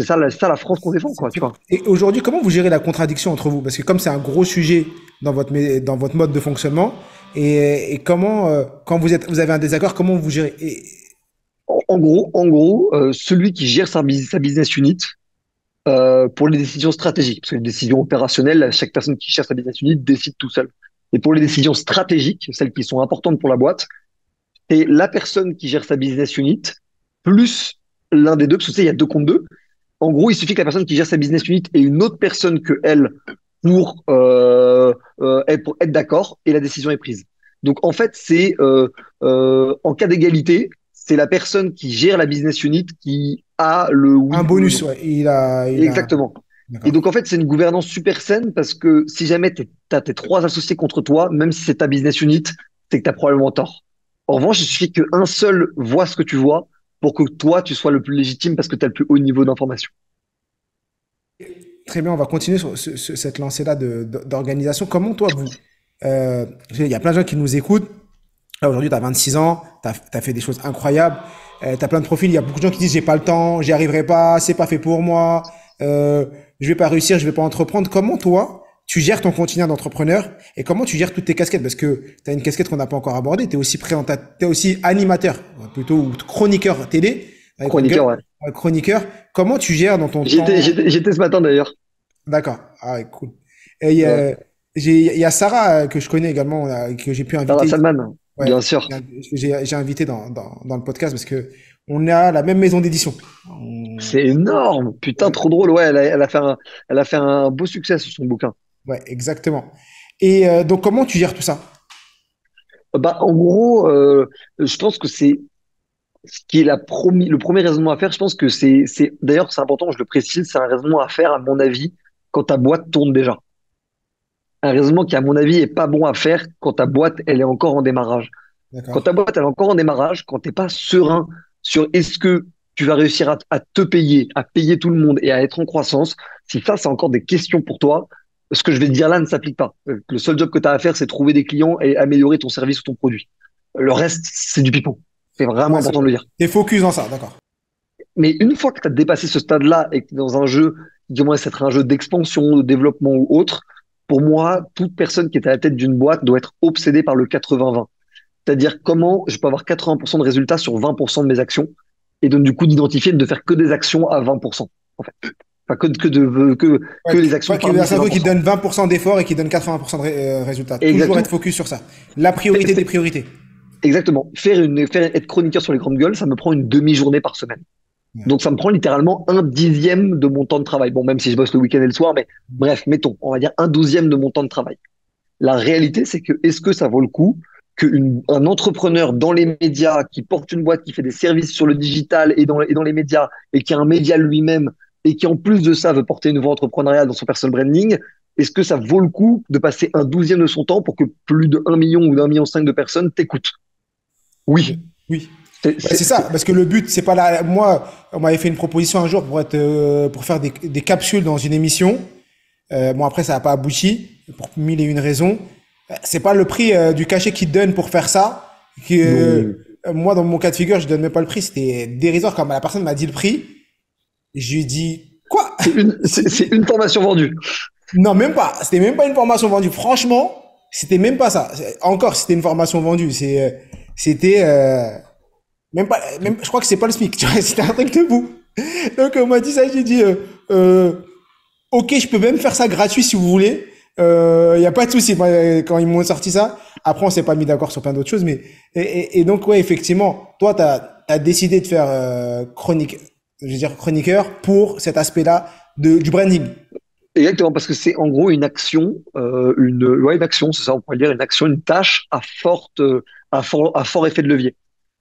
ça la France qu'on défend, quoi, tu vois. Et aujourd'hui, comment vous gérez la contradiction entre vous? Parce que comme c'est un gros sujet dans votre mode de fonctionnement, et comment, quand vous avez un désaccord, comment vous gérez? En gros, celui qui gère sa business unit, pour les décisions stratégiques, parce que les décisions opérationnelles, chaque personne qui gère sa business unit décide tout seul. Et pour les décisions stratégiques, celles qui sont importantes pour la boîte, c'est la personne qui gère sa business unit plus l'un des deux, parce que tu sais, il y a deux contre deux. En gros, il suffit que la personne qui gère sa business unit ait une autre personne que elle pour être d'accord et la décision est prise. Donc en fait, c'est en cas d'égalité, c'est la personne qui gère la business unit qui a le Un oui ou le bonus, non. ouais. Exactement. Et D'accord. donc en fait, c'est une gouvernance super saine parce que si jamais t'as tes trois associés contre toi, même si c'est ta business unit, c'est que t'as probablement tort. En revanche, il suffit qu'un seul voit ce que tu vois pour que toi, tu sois le plus légitime parce que tu as le plus haut niveau d'information. Très bien, on va continuer sur cette lancée-là d'organisation. Comment toi, il y a plein de gens qui nous écoutent. Là, aujourd'hui, tu as 26 ans, tu as fait des choses incroyables. Tu as plein de profils. Il y a beaucoup de gens qui disent, j'ai pas le temps, j'y arriverai pas, c'est pas fait pour moi, je vais pas réussir, je vais pas entreprendre. Comment toi, tu gères ton quotidien d'entrepreneur et comment tu gères toutes tes casquettes? Parce que tu as une casquette qu'on n'a pas encore abordée. Tu es aussi t'es aussi animateur, plutôt, ou chroniqueur télé, avec Chroniqueur, ouais. chroniqueur. Comment tu gères dans ton J'étais, temps? j'étais, j'étais ce matin d'ailleurs. D'accord. Ah, ouais, cool. Et Ouais. il y a Sarah que je connais également, que j'ai pu Sarah inviter. Salman. Ouais, bien sûr. j'ai invité dans le podcast parce que on a la même maison d'édition. C'est énorme. Putain, Ouais, trop drôle. Ouais, elle a fait un beau succès sur son bouquin. ouais, exactement. Et donc, comment tu gères tout ça? Bah, en gros, je pense que c'est ce qui est le premier raisonnement à faire. Je pense que d'ailleurs, c'est important, je le précise, c'est un raisonnement à faire, à mon avis, quand ta boîte tourne déjà. Un raisonnement qui, à mon avis, est pas bon à faire quand ta boîte, elle est encore en démarrage. Quand D'accord. ta boîte, elle est encore en démarrage, quand t'es pas serein sur est-ce que tu vas réussir à te payer, à payer tout le monde et à être en croissance, si ça, c'est encore des questions pour toi, ce que je vais te dire là ne s'applique pas. Le seul job que tu as à faire, c'est trouver des clients et améliorer ton service ou ton produit. Le reste, c'est du pipeau. C'est vraiment Ouais, important de le dire. t'es focus dans ça, d'accord. Mais une fois que tu as dépassé ce stade-là et que tu es dans un jeu qui commence à être un jeu d'expansion, de développement ou autre, pour moi, toute personne qui est à la tête d'une boîte doit être obsédée par le 80-20. C'est-à-dire comment je peux avoir 80% de résultats sur 20% de mes actions et donc du coup d'identifier de faire que des actions à 20%. En fait. Enfin, que Ouais, les actions ouais, qu'il y a parmi un ces cerveau qui 20%. donne 20% d'efforts et qui donne 80% de résultats. Toujours être Exactement. focus sur ça. La priorité des priorités. Exactement. Être chroniqueur sur les grandes gueules, ça me prend une demi-journée par semaine. Ouais. Donc ça me prend littéralement un dixième de mon temps de travail. Bon, même si je bosse le week-end et le soir, mais bref, mettons, on va dire un douzième de mon temps de travail. La réalité, c'est que est-ce que ça vaut le coup qu'un entrepreneur dans les médias qui porte une boîte qui fait des services sur le digital et dans les médias et qui a un média lui-même et qui en plus de ça veut porter une voix entrepreneuriale dans son personal branding, est-ce que ça vaut le coup de passer un douzième de son temps pour que plus de 1 million ou d'1,5 million de personnes t'écoutent? Oui. Oui. C'est, Ouais, c'est c'est, ça, c'est- parce que le but, c'est pas là. Moi, on m'avait fait une proposition un jour pour faire des capsules dans une émission. Bon, après, ça n'a pas abouti pour mille et une raisons. C'est pas le prix du cachet qu'ils te donnent pour faire ça. non. Moi, dans mon cas de figure, je donne même pas le prix. C'était dérisoire quand la personne m'a dit le prix. Je lui ai dit, quoi? C'est une formation vendue. Non, même pas. C'était même pas une formation vendue. Franchement, c'était même pas ça. Encore, c'était une formation vendue. C'était même pas. Même, je crois que c'est pas le SMIC. Tu vois, c'était un truc de fou. Donc on m'a dit ça. J'ai dit, ok, je peux même faire ça gratuit si vous voulez. Il y a pas de souci. Moi, quand ils m'ont sorti ça, après on s'est pas mis d'accord sur plein d'autres choses, mais et donc ouais, effectivement, toi t'as décidé de faire je veux dire chroniqueur pour cet aspect-là du branding. Exactement, parce que c'est en gros une action, une action, c'est ça, on pourrait dire une action, une tâche à fort effet de levier.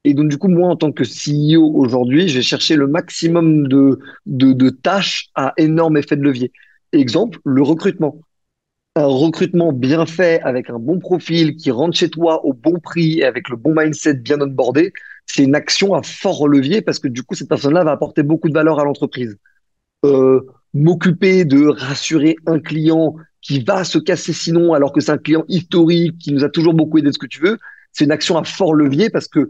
Et donc, du coup, moi, en tant que CEO aujourd'hui, je vais chercher le maximum de tâches à énorme effet de levier. Exemple, le recrutement. Un recrutement bien fait avec un bon profil qui rentre chez toi au bon prix et avec le bon mindset bien onboardé, c'est une action à fort levier parce que du coup, cette personne-là va apporter beaucoup de valeur à l'entreprise. euh, M'occuper de rassurer un client qui va se casser sinon, alors que c'est un client historique qui nous a toujours beaucoup aidé, ce que tu veux, c'est une action à fort levier parce que,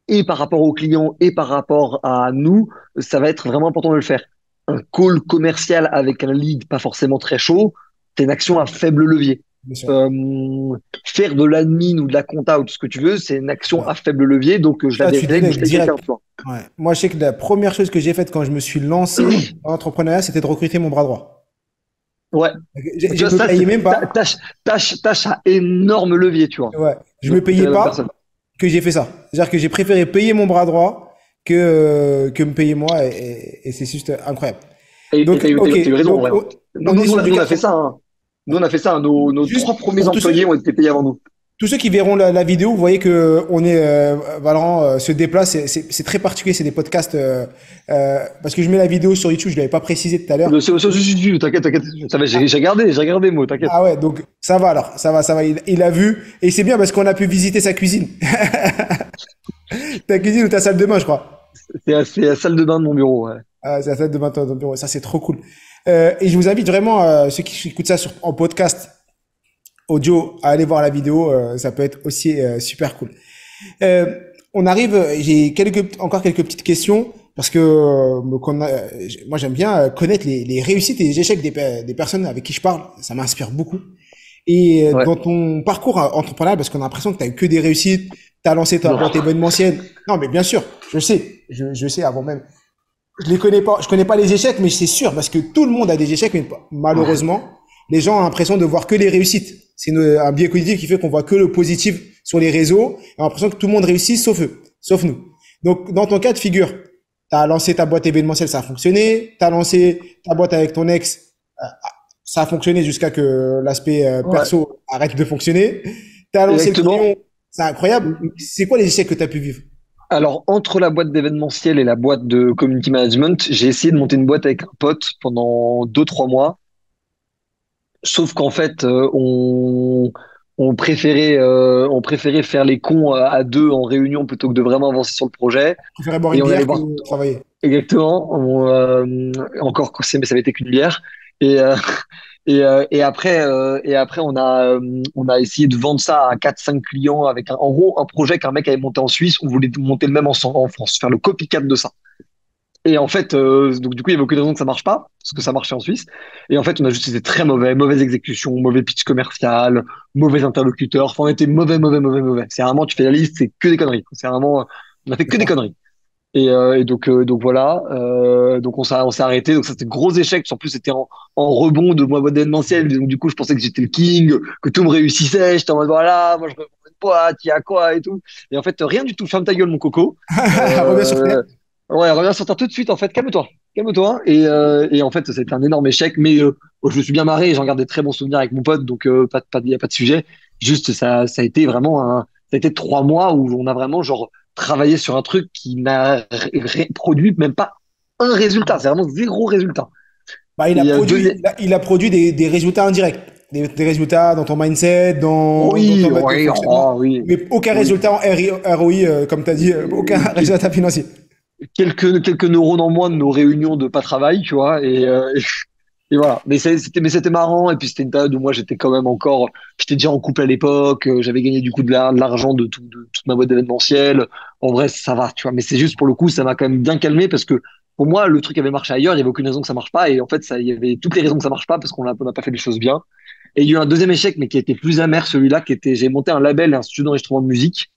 et par rapport au client et par rapport à nous, ça va être vraiment important de le faire. Un call commercial avec un lead pas forcément très chaud, c'est une action à faible levier. Bien sûr. Faire de l'admin ou de la compta ou tout ce que tu veux, c'est une action Ouais. à faible levier, donc je la Ça, tu délègue ou je délègues paye quelqu'un, direct. tu vois. Ouais. Moi, je sais que la première chose que j'ai faite quand je me suis lancé dans l'entrepreneuriat, c'était de recruter mon bras droit. Ouais, tu Je vois, me ça, payais c'est même pas. tâche à énorme levier, tu vois. Ouais. Je De me payais la même personne. pas que j'ai fait ça. C'est-à-dire que j'ai préféré payer mon bras droit que me payer moi et c'est juste incroyable. Et Donc, ok. t'as eu raison, en Donc, vrai. on est sur du Nous, on a fait 80. ça, hein. Nous, on a fait ça, hein. Nos Juste trois premiers pour employés ont été payés avant nous. tous ceux qui verront la vidéo, vous voyez que on est Valorant se déplace. C'est très particulier. C'est des podcasts parce que je mets la vidéo sur YouTube. Je l'avais pas précisé tout à l'heure. T'inquiète. Ça va, j'ai regardé, moi, t'inquiète. Ah ouais, donc ça va alors, ça va. Il a vu et c'est bien parce qu'on a pu visiter sa cuisine, ta cuisine ou ta salle de bain, je crois. C'est la salle de bain de mon bureau, ouais. Ah, c'est la salle de bain de ton bureau. Ça c'est trop cool. Et je vous invite vraiment ceux qui écoutent ça en podcast audio à aller voir la vidéo. Ça peut être aussi super cool. Euh, on arrive. J'ai encore quelques petites questions parce que moi j'aime bien connaître les réussites et les échecs des personnes avec qui je parle. Ça m'inspire beaucoup. Et Ouais. dans ton parcours entrepreneurial, parce qu'on a l'impression que tu as eu que des réussites, tu as lancé ta Non. boîte événementielle. Non, mais bien sûr, je sais avant même. Je les connais pas, je connais pas les échecs, mais c'est sûr, parce que tout le monde a des échecs, mais malheureusement, les gens ont l'impression de voir que les réussites. C'est un biais cognitif qui fait qu'on voit que le positif sur les réseaux. On a l'impression que tout le monde réussit sauf eux, sauf nous. Donc, dans ton cas de figure, tu as lancé ta boîte événementielle, ça a fonctionné. Tu as lancé ta boîte avec ton ex, ça a fonctionné jusqu'à que l'aspect Ouais, perso arrête de fonctionner. Tu as lancé le exactement. crayon, c'est incroyable. C'est quoi les échecs que tu as pu vivre? Alors, entre la boîte d'événementiel et la boîte de community management, j'ai essayé de monter une boîte avec un pote pendant 2, 3 mois. Sauf qu'en fait, on préférait faire les cons à deux en réunion plutôt que de vraiment avancer sur le projet. Tu préférais boire Et une on allait bière voir que travailler. exactement, encore, mais ça avait été qu'une bière. Et, et après, on a essayé de vendre ça à 4, 5 clients avec en gros, un projet qu'un mec avait monté en Suisse. On voulait monter le même en France, faire le copycat de ça. Et en fait, donc du coup, il y avait aucune raison que ça marche pas, parce que ça marchait en Suisse. Et en fait, on a juste été très mauvais, mauvaise exécution, mauvais pitch commercial, mauvais interlocuteur. Enfin, on était mauvais, mauvais, mauvais, mauvais. C'est vraiment, tu fais la liste, c'est que des conneries. C'est vraiment, on a fait que des D'accord. conneries. Et donc voilà. Donc on s'est arrêté. Donc ça c'était gros échec. En plus, c'était en rebond de moi événementiel. Donc du coup, je pensais que j'étais le king, que tout me réussissait. J'étais en mode voilà, moi je reprends une boîte, il y a quoi et tout. Et en fait, rien du tout. Ferme ta gueule, mon coco. Reviens sur terre. Euh, Ouais, reviens sur terre tout de suite, en fait. Calme-toi. Calme-toi. Et en fait, c'était un énorme échec, mais je me suis bien marré. J'en garde des très bons souvenirs avec mon pote, donc y a pas de sujet. Juste, ça a été vraiment ça a été 3 mois où on a vraiment, genre, travaillé sur un truc qui n'a produit même pas un résultat. C'est vraiment zéro résultat. Bah, Et deuxième. il a produit des résultats indirects. Des résultats dans ton mindset, dans Oui, ton mode de oui, fonctionnement. oh, oui, Mais aucun oui. résultat en ROI, comme tu as dit, aucun résultat financier. Quelques neurones en moins de nos réunions de pas travail, tu vois. Et voilà. Mais c'était marrant. Et puis c'était une période où moi j'étais quand même encore, j'étais déjà en couple à l'époque. J'avais gagné du coup de l'argent de toute ma boîte d'événementiel. En vrai, ça va, tu vois. Mais c'est juste pour le coup, ça m'a quand même bien calmé parce que pour moi, le truc avait marché ailleurs. Il y avait aucune raison que ça marche pas. Et en fait, il y avait toutes les raisons que ça marche pas parce on n'a pas fait les choses bien. Et il y a eu un deuxième échec, mais qui était plus amer, celui-là, j'ai monté un label et un studio d'enregistrement de musique.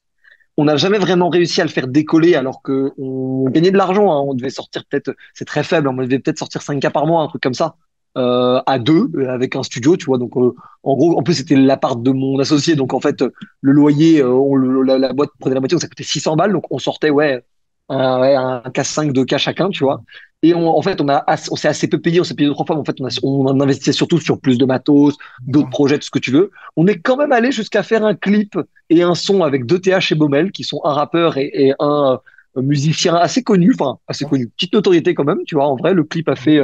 On n'a jamais vraiment réussi à le faire décoller alors que on gagnait de l'argent, hein. On devait sortir peut-être, c'est très faible, hein, on devait peut-être sortir 5K par mois, un truc comme ça, à deux, avec un studio, tu vois. Donc, en gros, en plus, c'était l'appart de mon associé. Donc, en fait, le loyer, la boîte prenait la moitié, donc ça coûtait 600 balles. Donc, on sortait, ouais, un casse 5 de cas chacun, tu vois. Et en fait, on s'est assez peu payé, on s'est payé 2, 3 fois, mais en fait, on investissait surtout sur plus de matos, d'autres D'accord. projets, tout ce que tu veux. On est quand même allé jusqu'à faire un clip et un son avec deux TH et Baumel, qui sont un rappeur et un musicien assez connu, enfin, assez D'accord. connu, petite notoriété quand même, tu vois. En vrai, le clip a fait,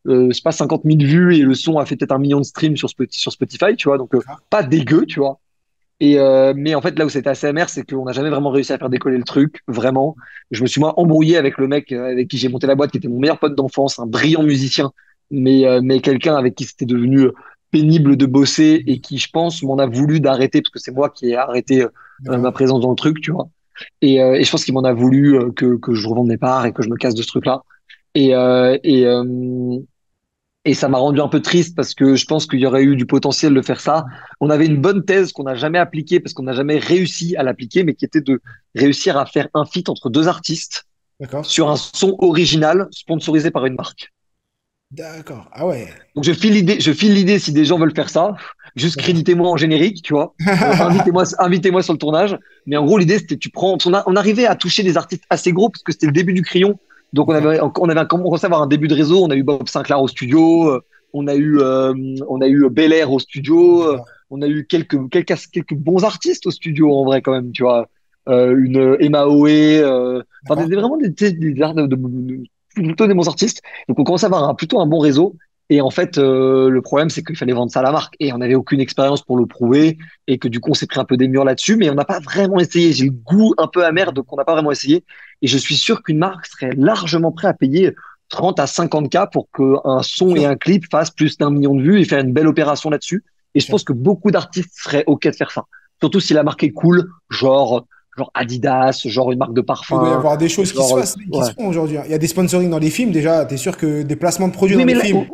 je sais pas, 50 000 vues et le son a fait peut-être 1 million de streams sur Spotify, tu vois. Donc, pas dégueu, tu vois. Mais en fait, là où c'était assez amer, c'est qu'on n'a jamais vraiment réussi à faire décoller le truc, vraiment. Je me suis moi embrouillé avec le mec avec qui j'ai monté la boîte, qui était mon meilleur pote d'enfance, un brillant musicien, mais quelqu'un avec qui c'était devenu pénible de bosser et qui, je pense, m'en a voulu d'arrêter, parce que c'est moi qui ai arrêté D'accord. ma présence dans le truc, tu vois. Et je pense qu'il m'en a voulu que je revende mes parts et que je me casse de ce truc-là. Et, euh, et, euh, et ça m'a rendu un peu triste parce que je pense qu'il y aurait eu du potentiel de faire ça. On avait une bonne thèse qu'on n'a jamais appliquée parce qu'on n'a jamais réussi à l'appliquer, mais qui était de réussir à faire un feat entre deux artistes D'accord. sur un son original sponsorisé par une marque. D'accord. Ah ouais. Donc je file l'idée si des gens veulent faire ça. Juste D'accord. créditez-moi en générique, tu vois. Invitez-moi sur le tournage. Mais en gros, l'idée c'était tu prends, on arrivait à toucher des artistes assez gros parce que c'était le début du Crayon. Donc D'accord. on avait commencé à avoir un début de réseau. On a eu Bob Sinclair au studio, on a eu Bel Air au studio, D'accord. on a eu quelques bons artistes au studio en vrai quand même, tu vois. Une Emma Oé, enfin D'accord. vraiment plutôt des bons artistes. Donc on commence à avoir plutôt un bon réseau. Et en fait, le problème, c'est qu'il fallait vendre ça à la marque. Et on n'avait aucune expérience pour le prouver. Et que du coup, on s'est pris un peu des murs là-dessus. Mais on n'a pas vraiment essayé. J'ai le goût un peu amer de qu'on n'a pas vraiment essayé. Et je suis sûr qu'une marque serait largement prête à payer 30 à 50K pour qu'un Bien son et sûr. un clip fassent plus d'1 million de vues et faire une belle opération là-dessus. Et Bien je sûr. pense que beaucoup d'artistes seraient OK de faire ça. Surtout si la marque est cool, genre Adidas, genre une marque de Il doit y parfum, avoir des choses qui se genre, fassent, qui ouais. se font aujourd'hui, hein. Il y a des sponsorings dans les films, déjà. T'es sûr que des placements de produits Oui, dans mais les là, films.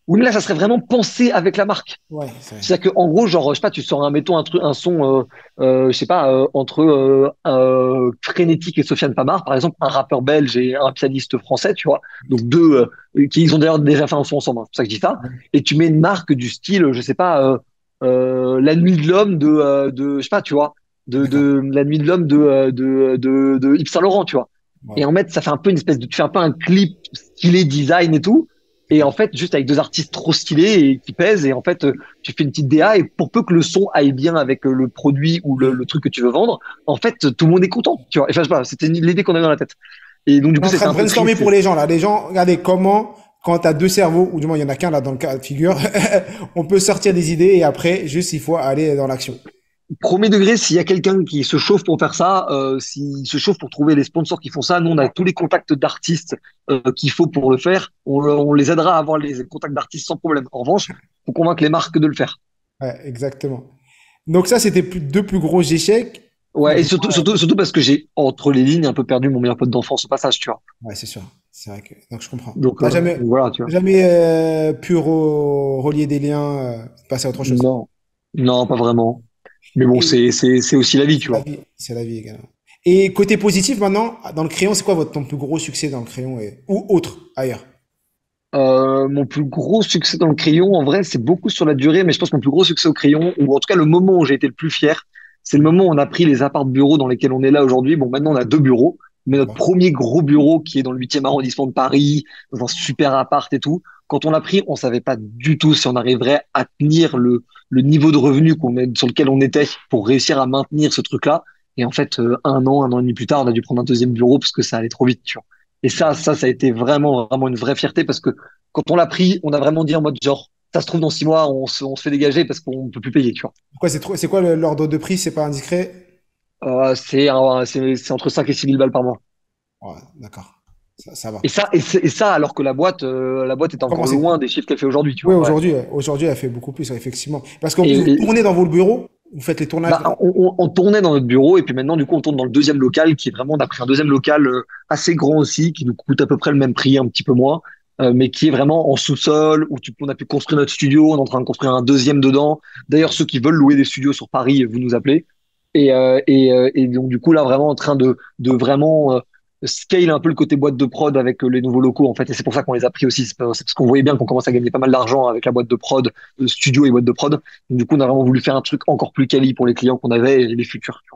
oui, mais là, ça serait vraiment pensé avec la marque. Ouais, c'est vrai. C'est-à-dire qu'en gros, genre, je sais pas, tu sors mettons un truc, un son, je sais pas, entre Frénétique et Sofiane Pamart, par exemple, un rappeur belge et un pianiste français, tu vois. Donc deux, qui ils ont d'ailleurs déjà fait un son ensemble, hein, c'est pour ça que je dis ça. Et tu mets une marque du style, je sais pas, La Nuit de l'Homme je sais pas, tu vois, D'accord. la nuit de l'homme de Yves Saint Laurent, tu vois. Et Ouais. en fait, ça fait un peu une espèce de, tu fais un peu un clip stylé design et tout. Et en D'accord. fait, juste avec deux artistes trop stylés et qui pèsent. Et en fait, tu fais une petite DA et pour peu que le son aille bien avec le produit ou Oui. le truc que tu veux vendre, en fait, tout le monde est content, tu vois. Enfin, je sais pas, c'était l'idée qu'on avait dans la tête. Et donc, du On est coup, en train c'était de un peu brainstormer triste. pour les gens là. Les gens, regardez comment, quand tu as deux cerveaux, ou du moins il y en a qu'un là dans le cas de figure, on peut sortir des idées et après, juste il faut aller dans l'action. Premier degré, s'il y a quelqu'un qui se chauffe pour faire ça, s'il se chauffe pour trouver les sponsors qui font ça, nous on a tous les contacts d'artistes qu'il faut pour le faire. On les aidera à avoir les contacts d'artistes sans problème. En revanche, faut convaincre les marques de le faire. Ouais, exactement. Donc ça, c'était deux plus gros échecs. Moi, Ouais, et je surtout, vois, surtout, surtout parce que j'ai entre les lignes un peu perdu mon meilleur pote d'enfance au passage, tu vois. ouais, c'est sûr. C'est vrai que, donc je comprends. Donc, T'as jamais, voilà, tu vois. jamais pu relier des liens, passer à autre chose. Non, non, pas vraiment. Mais bon, Et c'est aussi la vie, tu c'est la vois. vie, c'est la vie également. Et côté positif maintenant, dans le crayon, c'est quoi ton plus gros succès dans le crayon ou autre ailleurs? Mon plus gros succès dans le crayon, en vrai, c'est beaucoup sur la durée, mais je pense que mon plus gros succès au crayon, ou en tout cas le moment où j'ai été le plus fier, c'est le moment où on a pris les apparts bureaux dans lesquels on est là aujourd'hui. Bon, maintenant on a deux bureaux, mais notre D'accord. premier gros bureau qui est dans le 8e arrondissement de Paris, dans un super appart et tout, quand on l'a pris, on savait pas du tout si on arriverait à tenir le niveau de revenu sur lequel on était pour réussir à maintenir ce truc-là. Et en fait, un an et demi plus tard, on a dû prendre un deuxième bureau parce que ça allait trop vite, tu vois. Et ça a été vraiment, vraiment une vraie fierté parce que quand on l'a pris, on a vraiment dit en mode genre, ça se trouve dans 6 mois, on se fait dégager parce qu'on peut plus payer, tu vois. Pourquoi c'est quoi l'ordre de prix? C'est pas indiscret? C'est entre 5 et 6 000 balles par mois. Ouais, d'accord. Ça va. Et ça, alors que la boîte est encore Commencez. loin des chiffres qu'elle fait aujourd'hui, tu Oui, vois. Ouais. aujourd'hui, elle fait beaucoup plus, ouais, effectivement. Parce qu'en Et, plus, vous et- tournez dans vos bureaux, vous faites les tournages bah, là. on tournait dans notre bureau et puis maintenant, du coup, on tourne dans le deuxième local qui est vraiment, on a pris un deuxième local assez grand aussi, qui nous coûte à peu près le même prix, un petit peu moins, mais qui est vraiment en sous-sol où on a pu construire notre studio. On est en train de construire un deuxième dedans. D'ailleurs, ceux qui veulent louer des studios sur Paris, vous nous appelez. Et donc, du coup, là, vraiment en train de vraiment scale un peu le côté boîte de prod avec les nouveaux locaux, en fait. Et c'est pour ça qu'on les a pris aussi. C'est parce qu'on voyait bien qu'on commence à gagner pas mal d'argent avec la boîte de prod, le studio et boîte de prod. Donc, du coup, on a vraiment voulu faire un truc encore plus quali pour les clients qu'on avait et les futurs. Tu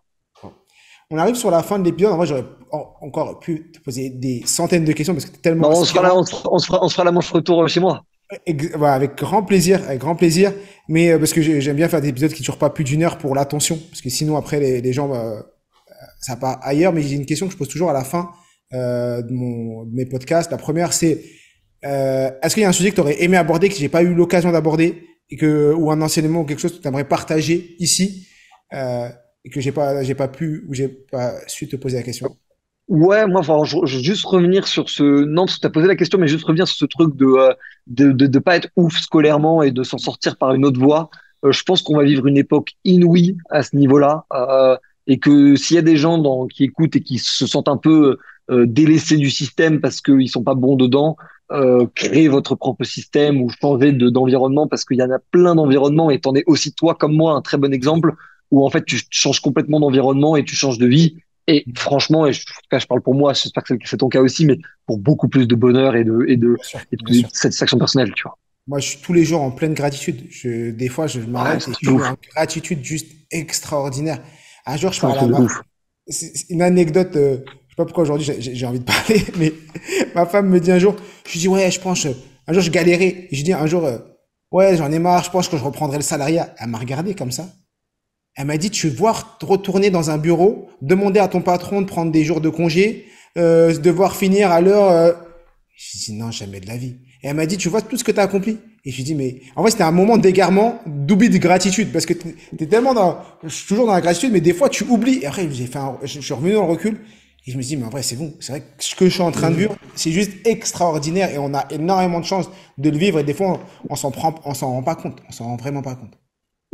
vois. On arrive sur la fin de l'épisode. En vrai, j'aurais encore pu te poser des centaines de questions parce que c'est tellement Non, inspirant. on se fera la manche retour chez moi. Voilà, avec grand plaisir, avec grand plaisir. Mais parce que j'aime bien faire des épisodes qui durent pas plus d'une heure pour l'attention, parce que sinon après les gens, ça part ailleurs. Mais j'ai une question que je pose toujours à la fin de mes podcasts. La première, c'est est-ce qu'il y a un sujet que tu aurais aimé aborder que j'ai pas eu l'occasion d'aborder et ou un enseignement ou quelque chose que tu aimerais partager ici et que j'ai pas pu ou j'ai pas su te poser la question. Ouais, moi, enfin, je veux juste revenir sur non, parce que t'as posé la question, mais juste revenir sur ce truc de pas être ouf scolairement et de s'en sortir par une autre voie. Je pense qu'on va vivre une époque inouïe à ce niveau-là, et que s'il y a des gens qui écoutent et qui se sentent un peu délaissés du système parce qu'ils sont pas bons dedans, créez votre propre système ou changez d'environnement parce qu'il y en a plein d'environnements et t'en es aussi toi comme moi un très bon exemple où en fait tu changes complètement d'environnement et tu changes de vie. Et franchement, en tout cas, je parle pour moi, j'espère que c'est ton cas aussi, mais pour beaucoup plus de bonheur Bien sûr, et bien de sûr. satisfaction personnelle, tu vois. Moi, je suis tous les jours en pleine gratitude. Des fois, je Ouais, m'arrête c'est un et je truc de suis ouf. en gratitude juste extraordinaire. Un jour, je C'est un parlais à truc de ouf. c'est une anecdote, je sais pas pourquoi aujourd'hui j'ai envie de parler, mais ma femme me dit un jour, je lui dis, ouais, je pense, un jour je galérais. Et je dis un jour, ouais, j'en ai marre, je pense que je reprendrai le salariat. Elle m'a regardé comme ça. Elle m'a dit, tu veux voir te retourner dans un bureau, demander à ton patron de prendre des jours de congé, devoir finir à l'heure. Je dit non, jamais de la vie. Et elle m'a dit, tu vois tout ce que tu as accompli. Et je lui dis, mais en vrai, c'était un moment d'égarement, d'oubli de gratitude, parce que t'es tellement je suis toujours dans la gratitude, mais des fois, tu oublies. Et après, je suis revenu dans le recul. Et je me dis, mais en vrai, c'est bon. C'est vrai que ce que je suis en train de vivre, c'est juste extraordinaire. Et on a énormément de chance de le vivre. Et des fois, on s'en rend pas compte. On s'en rend vraiment pas compte.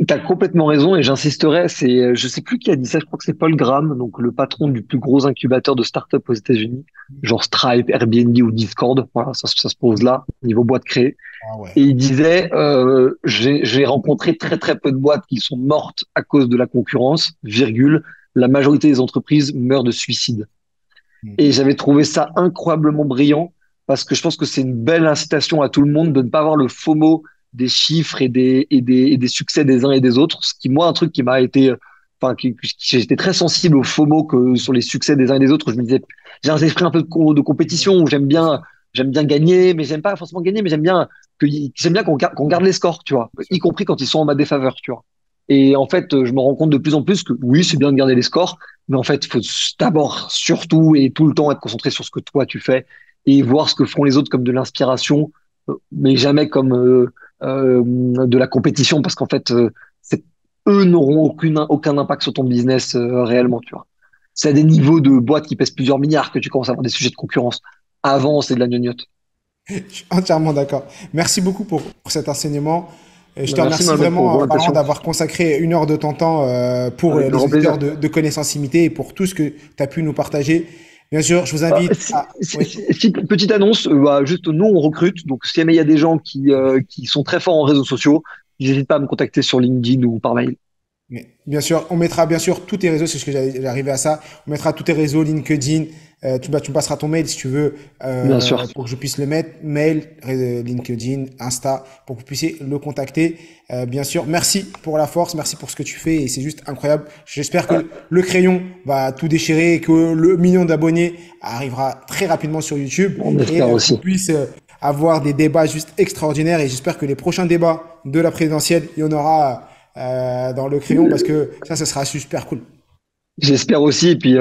T'as complètement raison et j'insisterai, je sais plus qui a dit ça, je crois que c'est Paul Graham, donc le patron du plus gros incubateur de start-up aux États-Unis, genre Stripe, Airbnb ou Discord, voilà, ça se pose là, niveau boîte créée. Ah ouais. Et il disait, j'ai rencontré très très peu de boîtes qui sont mortes à cause de la concurrence, virgule, la majorité des entreprises meurent de suicide. Mm. Et j'avais trouvé ça incroyablement brillant parce que je pense que c'est une belle incitation à tout le monde de ne pas avoir le FOMO des chiffres et des succès des uns et des autres. Ce qui, moi, un truc qui m'a été j'étais très sensible au FOMO que sur les succès des uns et des autres. Je me disais, j'ai un esprit un peu de compétition où j'aime bien gagner, mais j'aime pas forcément gagner, mais j'aime bien qu'on garde les scores, tu vois, y compris quand ils sont en ma défaveur, tu vois. Et en fait, je me rends compte de plus en plus que oui, c'est bien de garder les scores, mais en fait, il faut d'abord, surtout et tout le temps être concentré sur ce que toi tu fais et voir ce que font les autres comme de l'inspiration, mais jamais comme de la compétition, parce qu'en fait, eux n'auront aucun impact sur ton business réellement, tu vois. C'est à des niveaux de boîtes qui pèsent plusieurs milliards que tu commences à avoir des sujets de concurrence. Avant, c'est de la gnognotte. Je suis entièrement d'accord. Merci beaucoup pour cet enseignement. Et je te Merci remercie Mohamed pour vraiment, Valorant, l'invitation. d'avoir consacré 1 heure de ton temps pour Avec les grand auditeurs plaisir. de Connaissance Limitée et pour tout ce que tu as pu nous partager. Bien sûr, je vous invite à... Oui, Petite annonce, juste nous on recrute, donc si jamais il y a des gens qui sont très forts en réseaux sociaux, n'hésitez pas à me contacter sur LinkedIn ou par mail. mais bien sûr, on mettra bien sûr tous tes réseaux, c'est ce que j'allais arriver à ça. On mettra tous tes réseaux, LinkedIn. Tu me passeras ton mail si tu veux Bien sûr. pour que je puisse le mettre. Mail, LinkedIn, Insta, pour que vous puissiez le contacter. Bien sûr, merci pour la force, merci pour ce que tu fais et c'est juste incroyable. J'espère que le crayon va tout déchirer et que le million d'abonnés arrivera très rapidement sur YouTube On et espère qu'on aussi. puisse avoir des débats juste extraordinaires. Et j'espère que les prochains débats de la présidentielle, il y en aura dans le crayon parce que ça sera super cool. J'espère aussi, et puis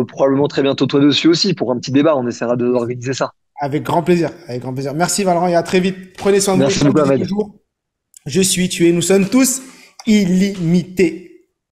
probablement très bientôt toi dessus aussi pour un petit débat. On essaiera d'organiser ça. Avec grand plaisir, avec grand plaisir. Merci Valorant et à très vite. Prenez soin de vous et Merci comme beaucoup, je dis Ahmed. toujours, je suis tué, nous sommes tous illimités.